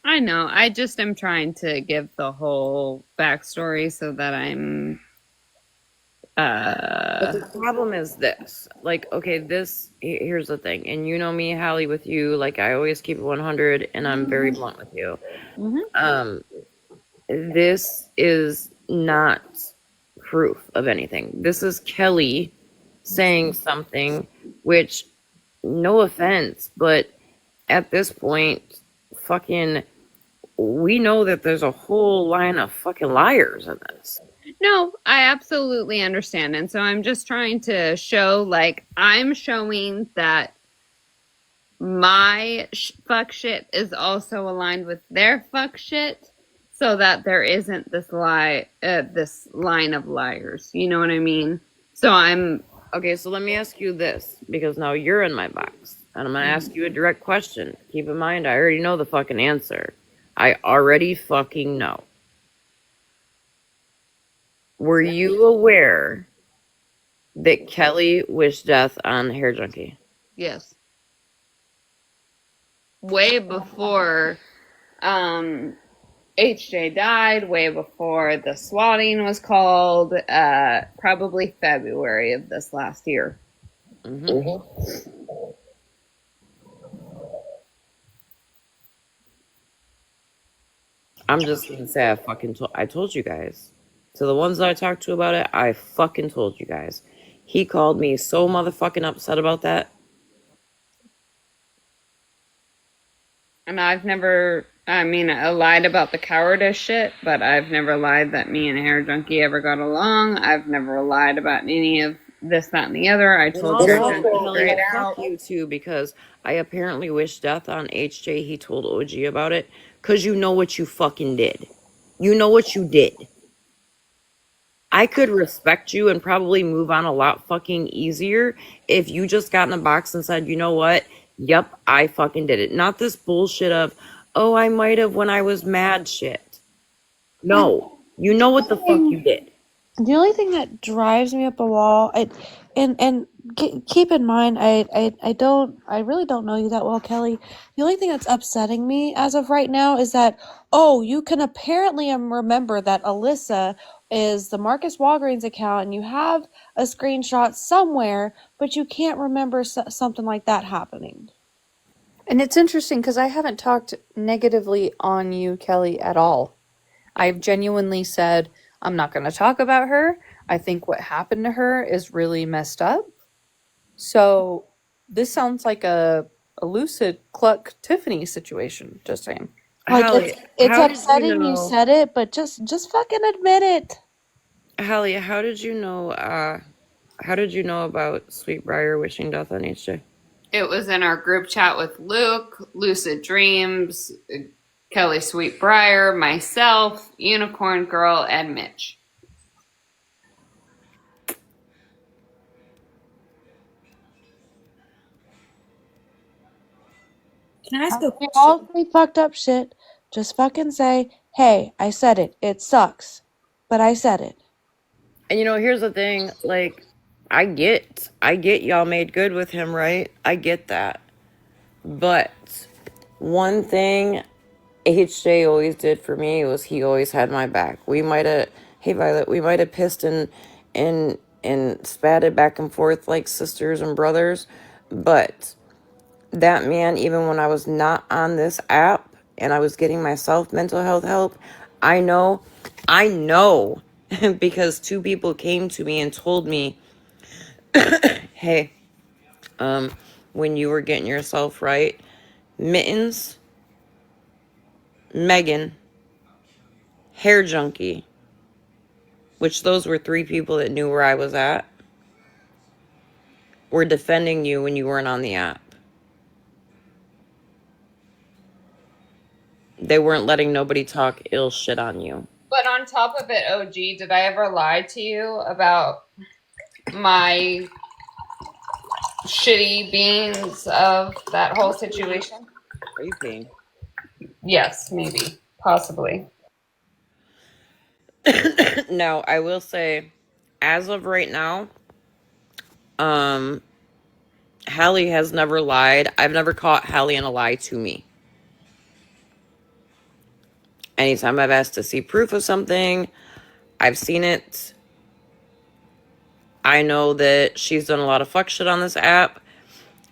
I know. I just am trying to give the whole backstory so that I'm But the problem is this. Like, okay, here's the thing. And you know me, Hallie, with you, like, I always keep it 100 and I'm very blunt with you. Mhm. This is not proof of anything. This is Kelly saying something, which, no offense, but at this point, fucking, we know that there's a whole line of fucking liars in this. No, I absolutely understand. And so I'm just trying to show, like, I'm showing that my fuck shit is also aligned with their fuck shit so that there isn't this this line of liars. You know what I mean? So I'm. Okay, so let me ask you this, because now you're in my box. And I'm going to ask you a direct question. Keep in mind, I already know the fucking answer. I already fucking know. Were you aware that Kelly wished death on Hair Junkie? Yes. Way before HJ died, way before the swatting was called, probably February of this last year. I'm just gonna say I told you guys. To the ones that I talked to about it, I fucking told you guys. He called me so motherfucking upset about that. And I've never, I mean, I lied about the cowardice shit, but I've never lied that me and Hair Junkie ever got along. I've never lied about any of this, that, and the other. I told Hair Junkie straight out. Fuck you too, because I apparently wished death on HJ. He told OG about it. Cause you know what you fucking did. You know what you did. I could respect you and probably move on a lot fucking easier if you just got in a box and said, you know what? Yep, I fucking did it. Not this bullshit of, oh, I might have when I was mad shit. No, you know what the fuck you did. The only thing that drives me up a wall, keep in mind, I really don't know you that well, Kelly. The only thing that's upsetting me as of right now is that, oh, you can apparently remember that Alyssa is the Marcus Walgreens account, and you have a screenshot somewhere, but you can't remember something like that happening. And it's interesting because I haven't talked negatively on you, Kelly, at all. I've genuinely said, I'm not going to talk about her. I think what happened to her is really messed up. So this sounds like a lucid Cluck Tiffany situation, just saying. Like, Hallie, it's how did upsetting you said it, but just fucking admit it. Hallie, how did you know about Sweetbriar wishing death on HJ? It was in our group chat with Luke, Lucid Dreams, Kelly Sweetbriar, myself, Unicorn Girl, and Mitch. Can I ask a question? All say fucked up shit. Just fucking say, hey, I said it. It sucks. But I said it. And you know, here's the thing, like, I get y'all made good with him, right? I get that. But one thing HJ always did for me was he always had my back. We might have, hey Violet, we might have pissed and spatted back and forth like sisters and brothers, but that man, even when I was not on this app and I was getting myself mental health help, I know, because two people came to me and told me, hey, when you were getting yourself right, Mittens, Megan, Hair Junkie, which those were three people that knew where I was at, were defending you when you weren't on the app. They weren't letting nobody talk ill shit on you. But on top of it, OG, did I ever lie to you about my shitty beans of that whole situation? Are you paying? Yes, maybe. Possibly. Now, I will say, as of right now, Hallie has never lied. I've never caught Hallie in a lie to me. Anytime I've asked to see proof of something, I've seen it. I know that she's done a lot of fuck shit on this app.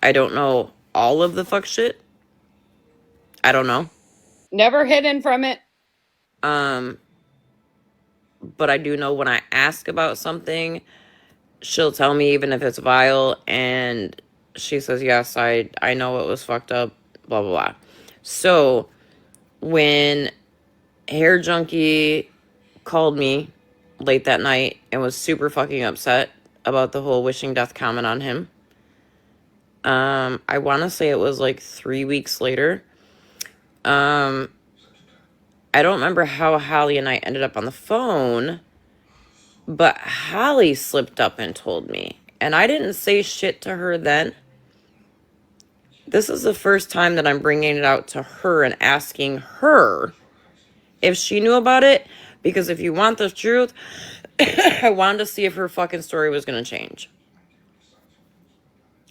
I don't know all of the fuck shit. I don't know. Never hidden from it. But I do know when I ask about something, she'll tell me even if it's vile, and she says, yes, I know it was fucked up, blah, blah, blah. So when Hair Junkie called me late that night and was super fucking upset about the whole wishing death comment on him, I want to say it was like 3 weeks later. I don't remember how Hallie and I ended up on the phone, but Hallie slipped up and told me. And I didn't say shit to her then. This is the first time that I'm bringing it out to her and asking her if she knew about it. Because if you want the truth, I wanted to see if her fucking story was going to change.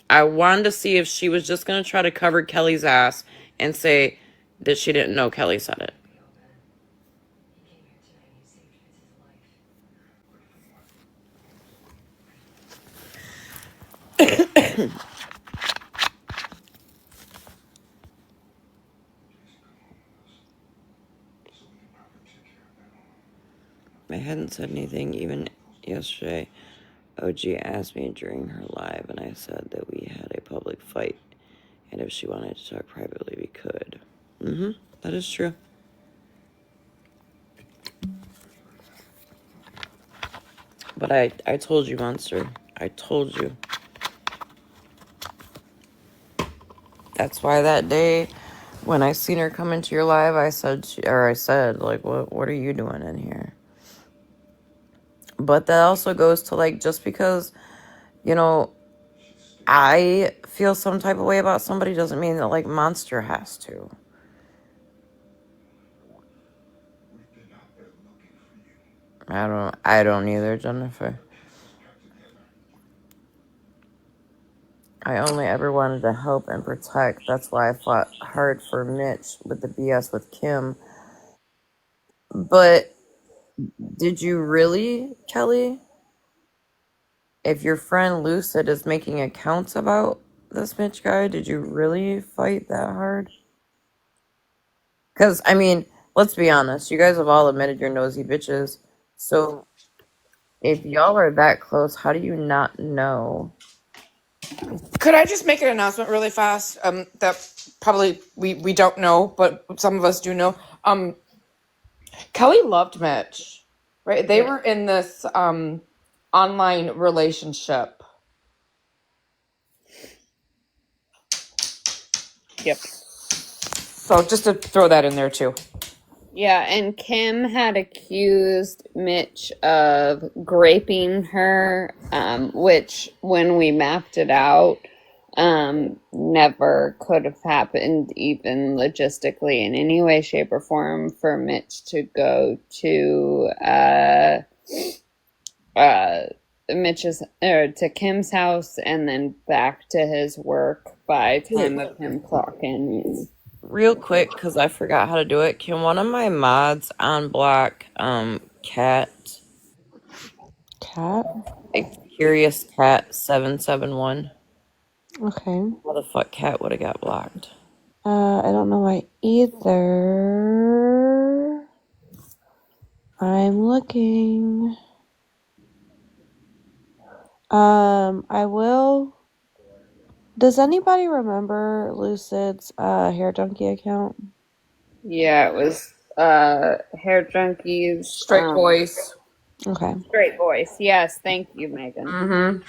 I wanted to see if she was just going to try to cover Kelly's ass and say that she didn't know Kelly said it. I hadn't said anything even yesterday. OG asked me during her live, and I said that we had a public fight, and if she wanted to talk privately, we could. That is true. But I told you, Monster. I told you. That's why that day when I seen her come into your live, I said, like, what are you doing in here? But that also goes to, like, just because, you know, I feel some type of way about somebody doesn't mean that, like, Monster has to. I don't either, Jennifer. I only ever wanted to help and protect. That's why I fought hard for Mitch with the BS with Kim. But did you really, Kelly? If your friend Lucid is making accounts about this Mitch guy, did you really fight that hard? Because, I mean, let's be honest. You guys have all admitted you're nosy bitches. So if y'all are that close, how do you not know? Could I just make an announcement really fast? That probably we don't know, but some of us do know. Kelly loved Mitch, right? They were in this online relationship. Yep. So just to throw that in there too. Yeah, and Kim had accused Mitch of graping her, which when we mapped it out, never could have happened, even logistically, in any way, shape, or form, for Mitch to go to to Kim's house and then back to his work by time of him clocking. Real quick, because I forgot how to do it. Can one of my mods unblock Cat? Cat? Curious Cat 771. Okay. How the fuck Cat would have got blocked? I don't know why either. I'm looking. I will. Does anybody remember Lucid's Hair Junkie account? Yeah, it was Hair Junkies. Straight voice. Okay. Straight voice. Yes, thank you, Megan. Mm-hmm.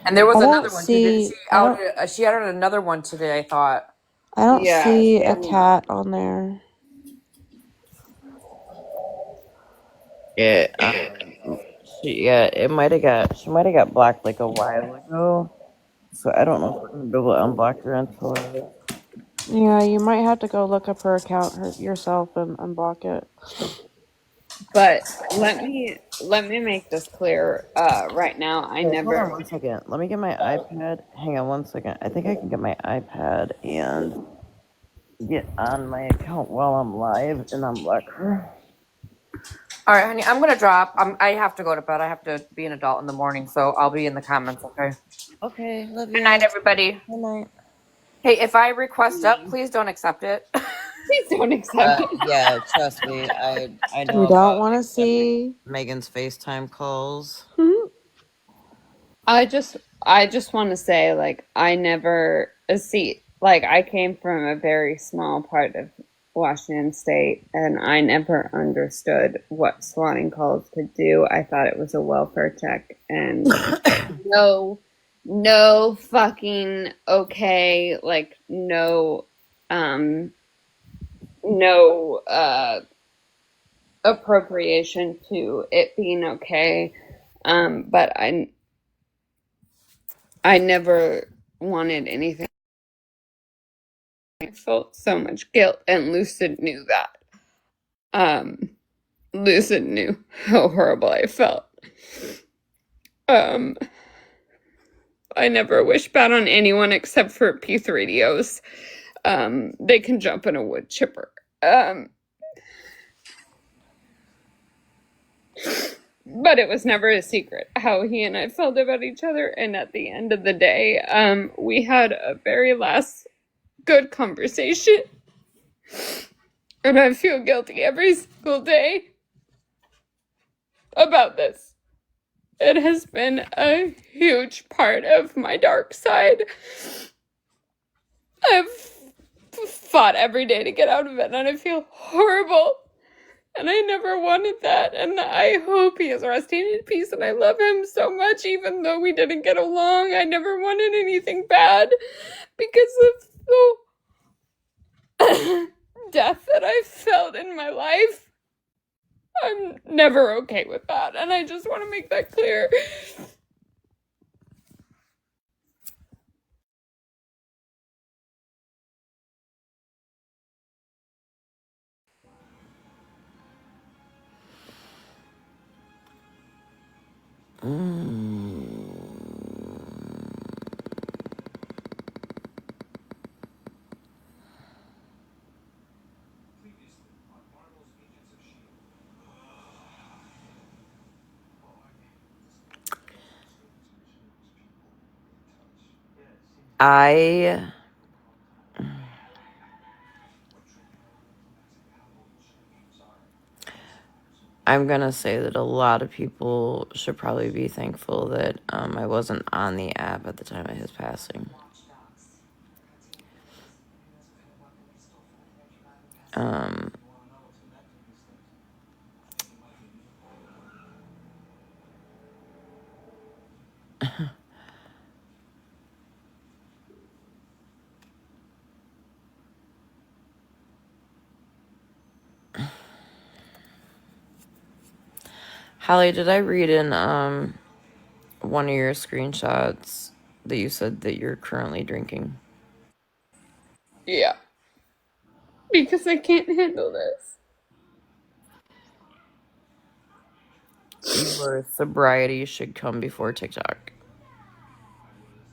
And there was I another don't one too. Didn't see. she added another one today, I thought. I don't Yeah, see a and- cat on there. Yeah, it might have got. She might have got blocked like a while ago. So I don't know if we're gonna be able to unblock her until. Yeah, you might have to go look up her account yourself and unblock it. But let me let me make this clear. Right now, I Wait, hold on never. 1 second. Let me get my iPad. Hang on 1 second. I think I can get my iPad and get on my account while I'm live and unlock her. All right, honey, I'm gonna drop. I have to go to bed. I have to be an adult in the morning, so I'll be in the comments. Okay. Okay, love Good you. night, everybody. Good night. Hey, if I request up, please don't accept it. Please don't accept it. Yeah, trust me. I know We don't about want to see. Megan's FaceTime calls. I just want to say, like, I never see, like, I came from a very small part of Washington State, and I never understood what swatting calls could do. I thought it was a welfare check, and no fucking okay, like, no appropriation to it being okay. But I never wanted anything. I felt so much guilt, and Lucid knew that. Lucid knew how horrible I felt. Um, I never wish bad on anyone except for P3DOs. They can jump in a wood chipper. But it was never a secret how he and I felt about each other, and at the end of the day, we had a very last good conversation, and I feel guilty every single day about this. It has been a huge part of my dark side. I've fought every day to get out of it, and I feel horrible. And I never wanted that, and I hope he is resting in peace, and I love him so much, even though we didn't get along. I never wanted anything bad because of the death that I felt in my life. I'm never okay with that, and I just want to make that clear. I'm gonna say that a lot of people should probably be thankful that I wasn't on the app at the time of his passing. Holly, did I read in one of your screenshots that you said that you're currently drinking? Yeah, because I can't handle this. Your sobriety should come before TikTok.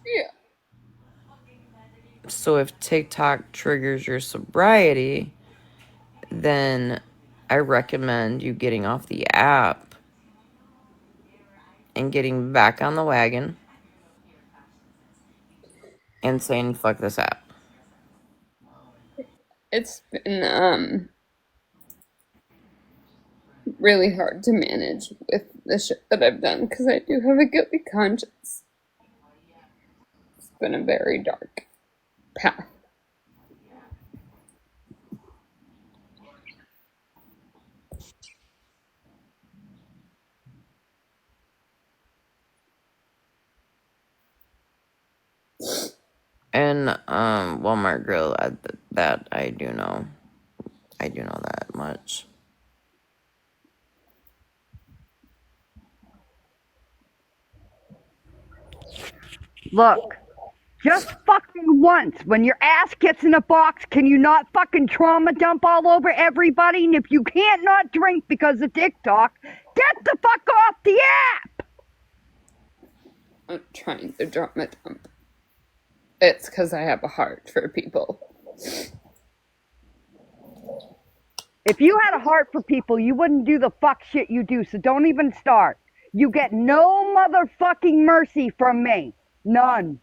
Yeah. So if TikTok triggers your sobriety, then I recommend you getting off the app and getting back on the wagon and saying, fuck this app. It's been really hard to manage with the shit that I've done because I do have a guilty conscience. It's been a very dark path. And Walmart Grill, that I do know. I do know that much. Look, Just fucking once. When your ass gets in a box, can you not fucking trauma dump all over everybody? And if you can't not drink because of TikTok, get the fuck off the app! I'm trying to drama dump. It's because I have a heart for people. If you had a heart for people, you wouldn't do the fuck shit you do, so don't even start. You get no motherfucking mercy from me. None.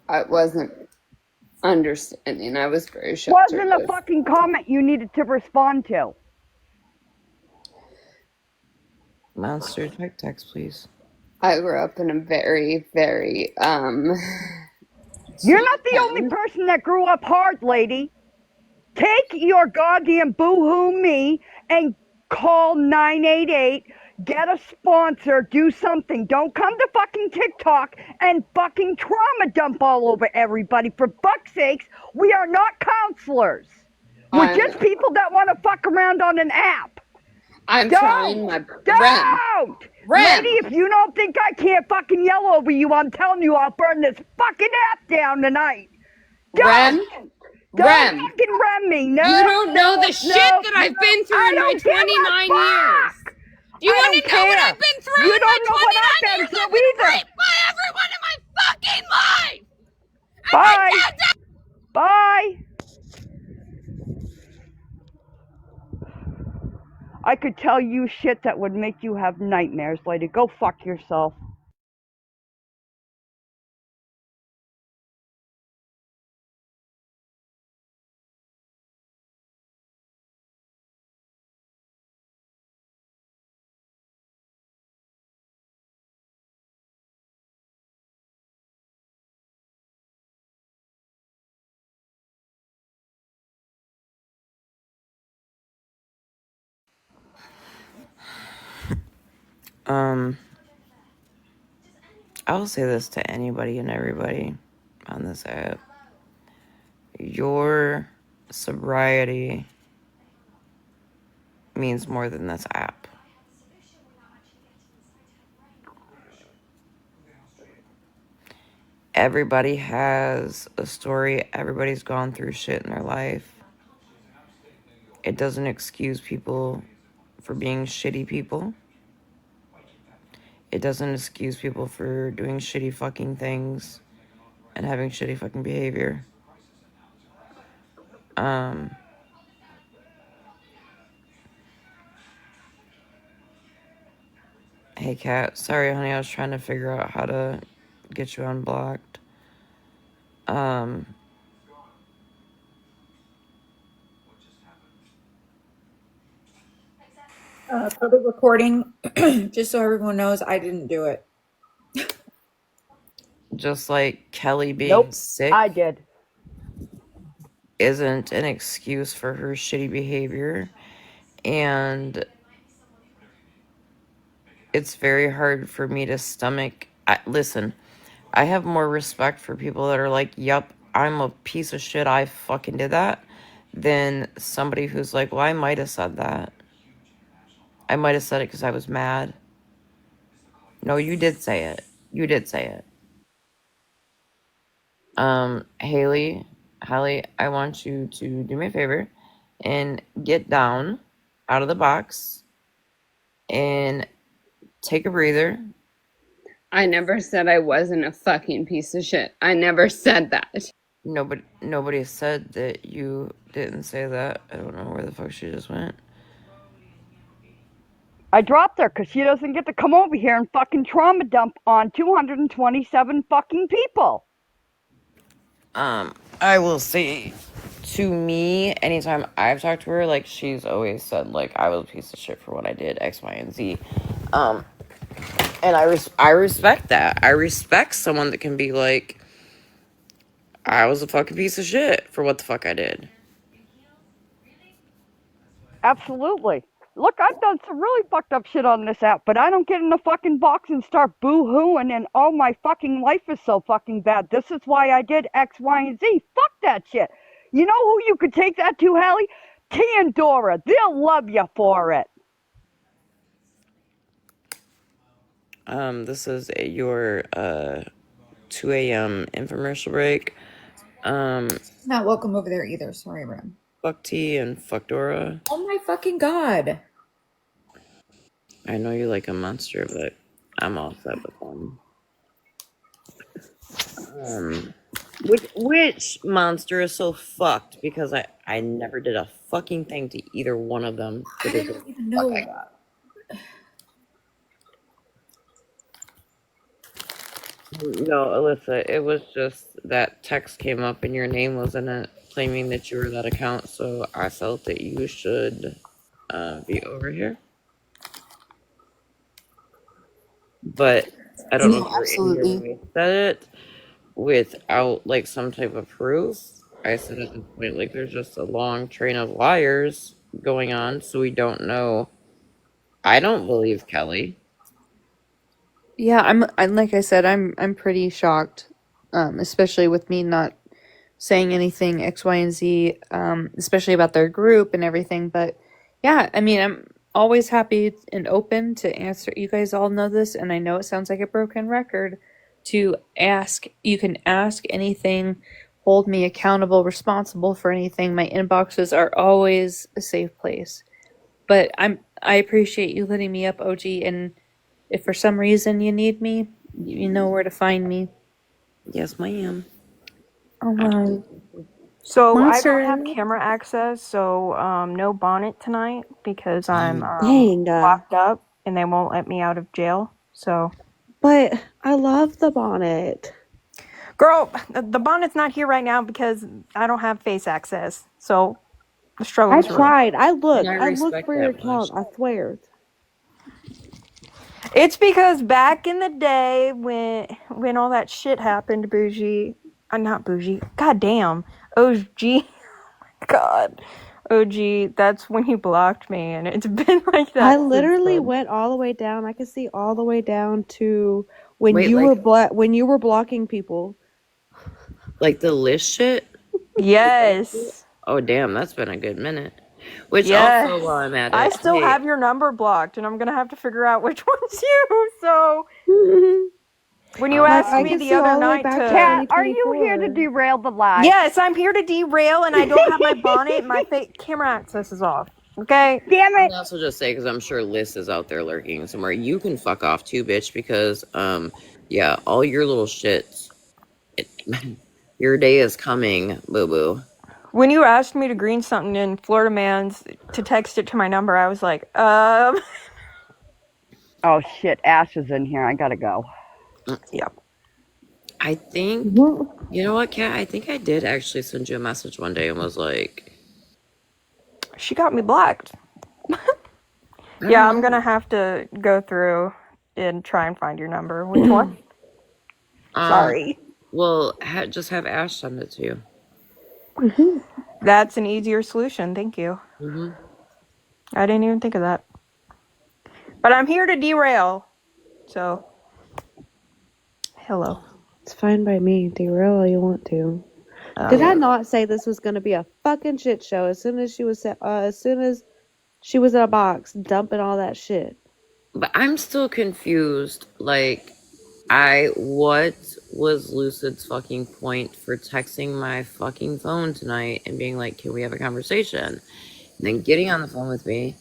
I wasn't understanding. I was very sheltered. Wasn't a fucking comment you needed to respond to. Monster type text, please. I grew up in a very, very You're not the only person that grew up hard, lady. Take your goddamn boo-hoo me and call 988, get a sponsor, do something. Don't come to fucking TikTok and fucking trauma dump all over everybody. For fuck's sakes, we are not counselors. We're just people that want to fuck around on an app. I'm trying my Don't! Lady, if you don't think I can't fucking yell over you, I'm telling you I'll burn this fucking app down tonight. Don't fucking rem me. No. You don't know the shit that I've been through in my 29 years. Do you want to know what I've been through in my 29 years? I've been raped by everyone in my fucking life. Bye. Bye. I could tell you shit that would make you have nightmares, lady. Go fuck yourself. I'll say this to anybody and everybody on this app. Your sobriety means more than this app. Everybody has a story. Everybody's gone through shit in their life. It doesn't excuse people for being shitty people. It doesn't excuse people for doing shitty fucking things and having shitty fucking behavior. Hey, Kat. Sorry, honey. I was trying to figure out how to get you unblocked. For the recording, just so everyone knows, I didn't do it. Just like Kelly being sick. I did. Isn't an excuse for her shitty behavior. And it's very hard for me to stomach. Listen, I have more respect for people that are like, yep, I'm a piece of shit, I fucking did that, than somebody who's like, well, I might have said that. I might have said it because I was mad. No, you did say it. You did say it. Haley, I want you to do me a favor and get down out of the box and take a breather. I never said I wasn't a fucking piece of shit. I never said that. Nobody said that you didn't say that. I don't know where the fuck she just went. I dropped her because she doesn't get to come over here and fucking trauma dump on 227 fucking people. I will say, to me, anytime I've talked to her, like, she's always said, like, I was a piece of shit for what I did, X, Y, and Z. And I respect that. I respect someone that can be like, I was a fucking piece of shit for what the fuck I did. Absolutely. Look, I've done some really fucked up shit on this app, but I don't get in the fucking box and start boo-hooing and oh, my fucking life is so fucking bad. This is why I did X, Y, and Z. Fuck that shit. You know who you could take that to, Hallie? Pandora. They'll love you for it. This is your 2 a.m. infomercial break. Not welcome over there either. Sorry, Ren. Fuck T and fuck Dora. Oh my fucking god. I know you like a monster, but I'm all set with them. Which monster is so fucked? Because I never did a fucking thing to either one of them. I don't even know. No, Alyssa, it was just that text came up and your name was in it, claiming that you were that account, so I felt that you should be over here. But I don't know if you're in here when we said it without like some type of proof. I said at this point, like, there's just a long train of liars going on, so we don't know. I don't believe Kelly. Yeah, I'm like I said, I'm pretty shocked, especially with me not saying anything X, Y, and Z, especially about their group and everything. But yeah, I mean, I'm always happy and open to answer. You guys all know this, and I know it sounds like a broken record. To ask, you can ask anything, hold me accountable, responsible for anything. My inboxes are always a safe place. But I appreciate you letting me up, OG, and if for some reason you need me, you know where to find me. Yes, ma'am. All right. So Monster. I don't have camera access, so no bonnet tonight because I'm Dang. locked up and they won't let me out of jail. So, But I love the bonnet. girl, the bonnet's not here right now because I don't have face access. So the struggle I is real. tried. I looked. I I looked respect for your that account. much. I swear. It's because back in the day when all that shit happened, bougie, not bougie, goddamn, OG, God, OG, that's when he blocked me, and it's been like that. I since literally then. went all the way down. I could see all the way down to when Wait, you like- were when you were blocking people. Like the list shit? Yes. Oh, damn, that's been a good minute. Which Yes. also, while I'm at it, I still hey, have your number blocked, and I'm gonna have to figure out which one's you. So when you asked I me can the see all other the way night back to Kat, are you here to 2024. derail the lie? yes, I'm here to derail, and I don't have my bonnet. My camera access is off. Okay. Damn I'll it! also just say, because I'm sure Liz is out there lurking somewhere, you can fuck off too, bitch, because, yeah, all your little shits, your day is coming, boo-boo. When you asked me to green something in Florida Man's to text it to my number, I was like, Oh shit, Ash is in here. I gotta go. Yep. I think, you know what, Kat? I think I did actually send you a message one day and was like... She got me blocked. Yeah, I'm gonna have to go through and try and find your number. Which one? Sorry. Well, just have Ash send it to you. That's an easier solution. Thank you. I didn't even think of that. But I'm here to derail. So, hello. It's fine by me. Derail all you want to. Did I not say this was going to be a fucking shit show as soon as she was in a box dumping all that shit? But I'm still confused. Like, what was Lucid's fucking point for texting my fucking phone tonight and being like, can we have a conversation? And then getting on the phone with me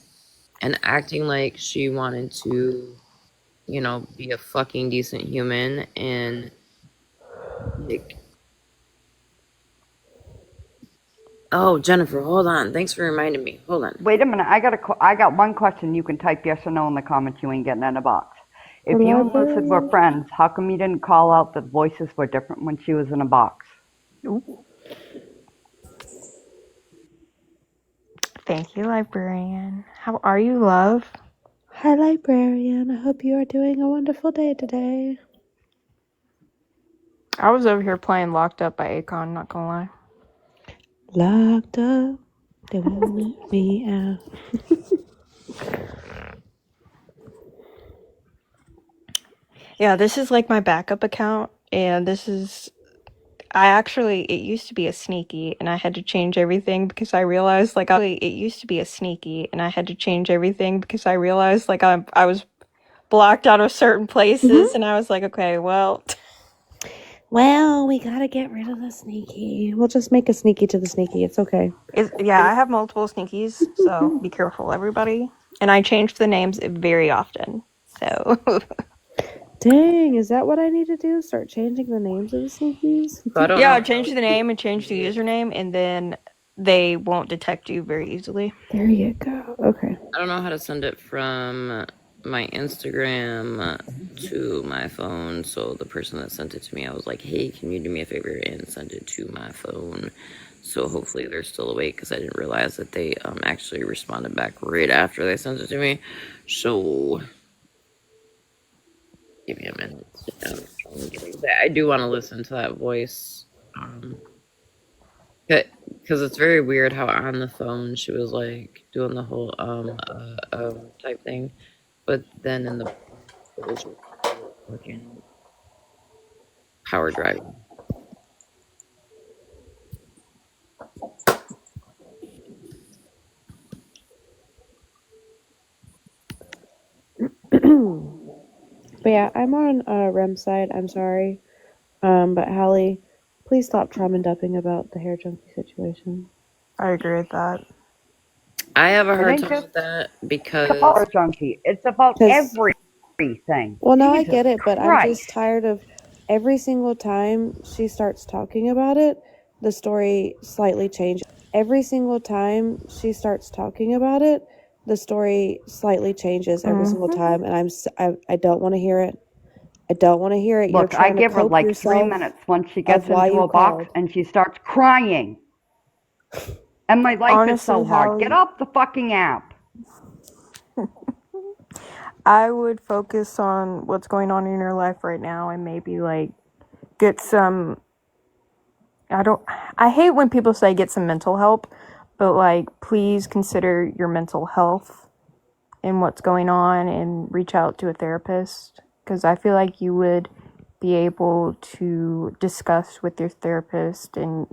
and acting like she wanted to, you know, be a fucking decent human and, like... Oh, Jennifer, hold on. Thanks for reminding me. Hold on. Wait a minute. I got one question. You can type yes or no in the comments. You ain't getting in a box. If you and Lucid were friends, how come you didn't call out that voices were different when she was in a box? Ooh. Thank you, librarian. How are you, love? Hi, librarian. I hope you are doing a wonderful day today. I was over here playing Locked Up by Akon, not gonna lie. Locked up, they won't let me out. Yeah, this is like my backup account, and this is... it used to be a sneaky, and I had to change everything because I realized, like, I was blocked out of certain places, and I was like, okay, well... Well, we gotta get rid of the sneaky. We'll just make a sneaky to the sneaky. It's okay. Yeah, I have multiple sneakies, so be careful, everybody. And I change the names very often. So Dang, is that what I need to do? Start changing the names of the sneakies? So I don't yeah, know. change the name and change the username, and then they won't detect you very easily. There you go. Okay. I don't know how to send it from my Instagram to my phone. So the person that sent it to me, I was like, hey, can you do me a favor and send it to my phone? So hopefully they're still awake, because I didn't realize that they actually responded back right after they sent it to me. So give me a minute. I do want to listen to that voice. Because it's very weird how on the phone she was like doing the whole type thing, but then in the it was fucking power driving. But yeah, I'm on Rem's side. I'm sorry. But Hallie, please stop trauma dumping about the hair junkie situation. I agree with that. I have a It hard ain't time just with that about because a junkie. It's about Because, everything. well, no, I Jesus get it, but I'm Christ. just tired of every single time she starts talking about it, the story slightly changes. Every single time she starts talking about it, the story slightly changes every single time, and I don't want to hear it. I don't want to hear it. You're Look, I trying to give her cope like 3 yourself minutes once she of gets why into you a box called. and she starts crying. And my life is Honestly, so hard. Get Hallie, off the fucking app. I would focus on what's going on in your life right now and maybe like get some I hate when people say get some mental help, but like please consider your mental health and what's going on and reach out to a therapist, because I feel like you would be able to discuss with your therapist and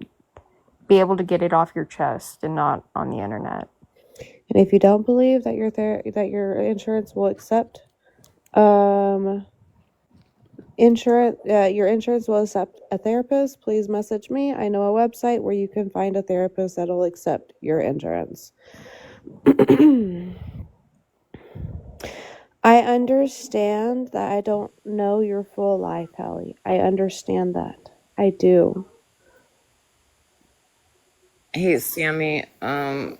be able to get it off your chest and not on the internet. And if you don't believe that your insurance will accept your insurance will accept a therapist, please message me. I know a website where you can find a therapist that'll accept your insurance. I understand that I don't know your full life, Hallie. I understand that. I do. hey Sammy, I'll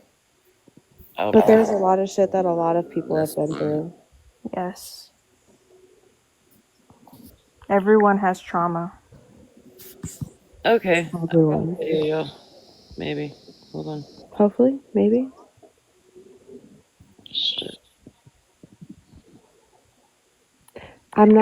But put there's a lot of shit that a lot of people have this been one. through. Yes. Everyone has trauma. Okay, I got a Everyone. video, maybe. Hold on. Hopefully, maybe. Shit. I'm not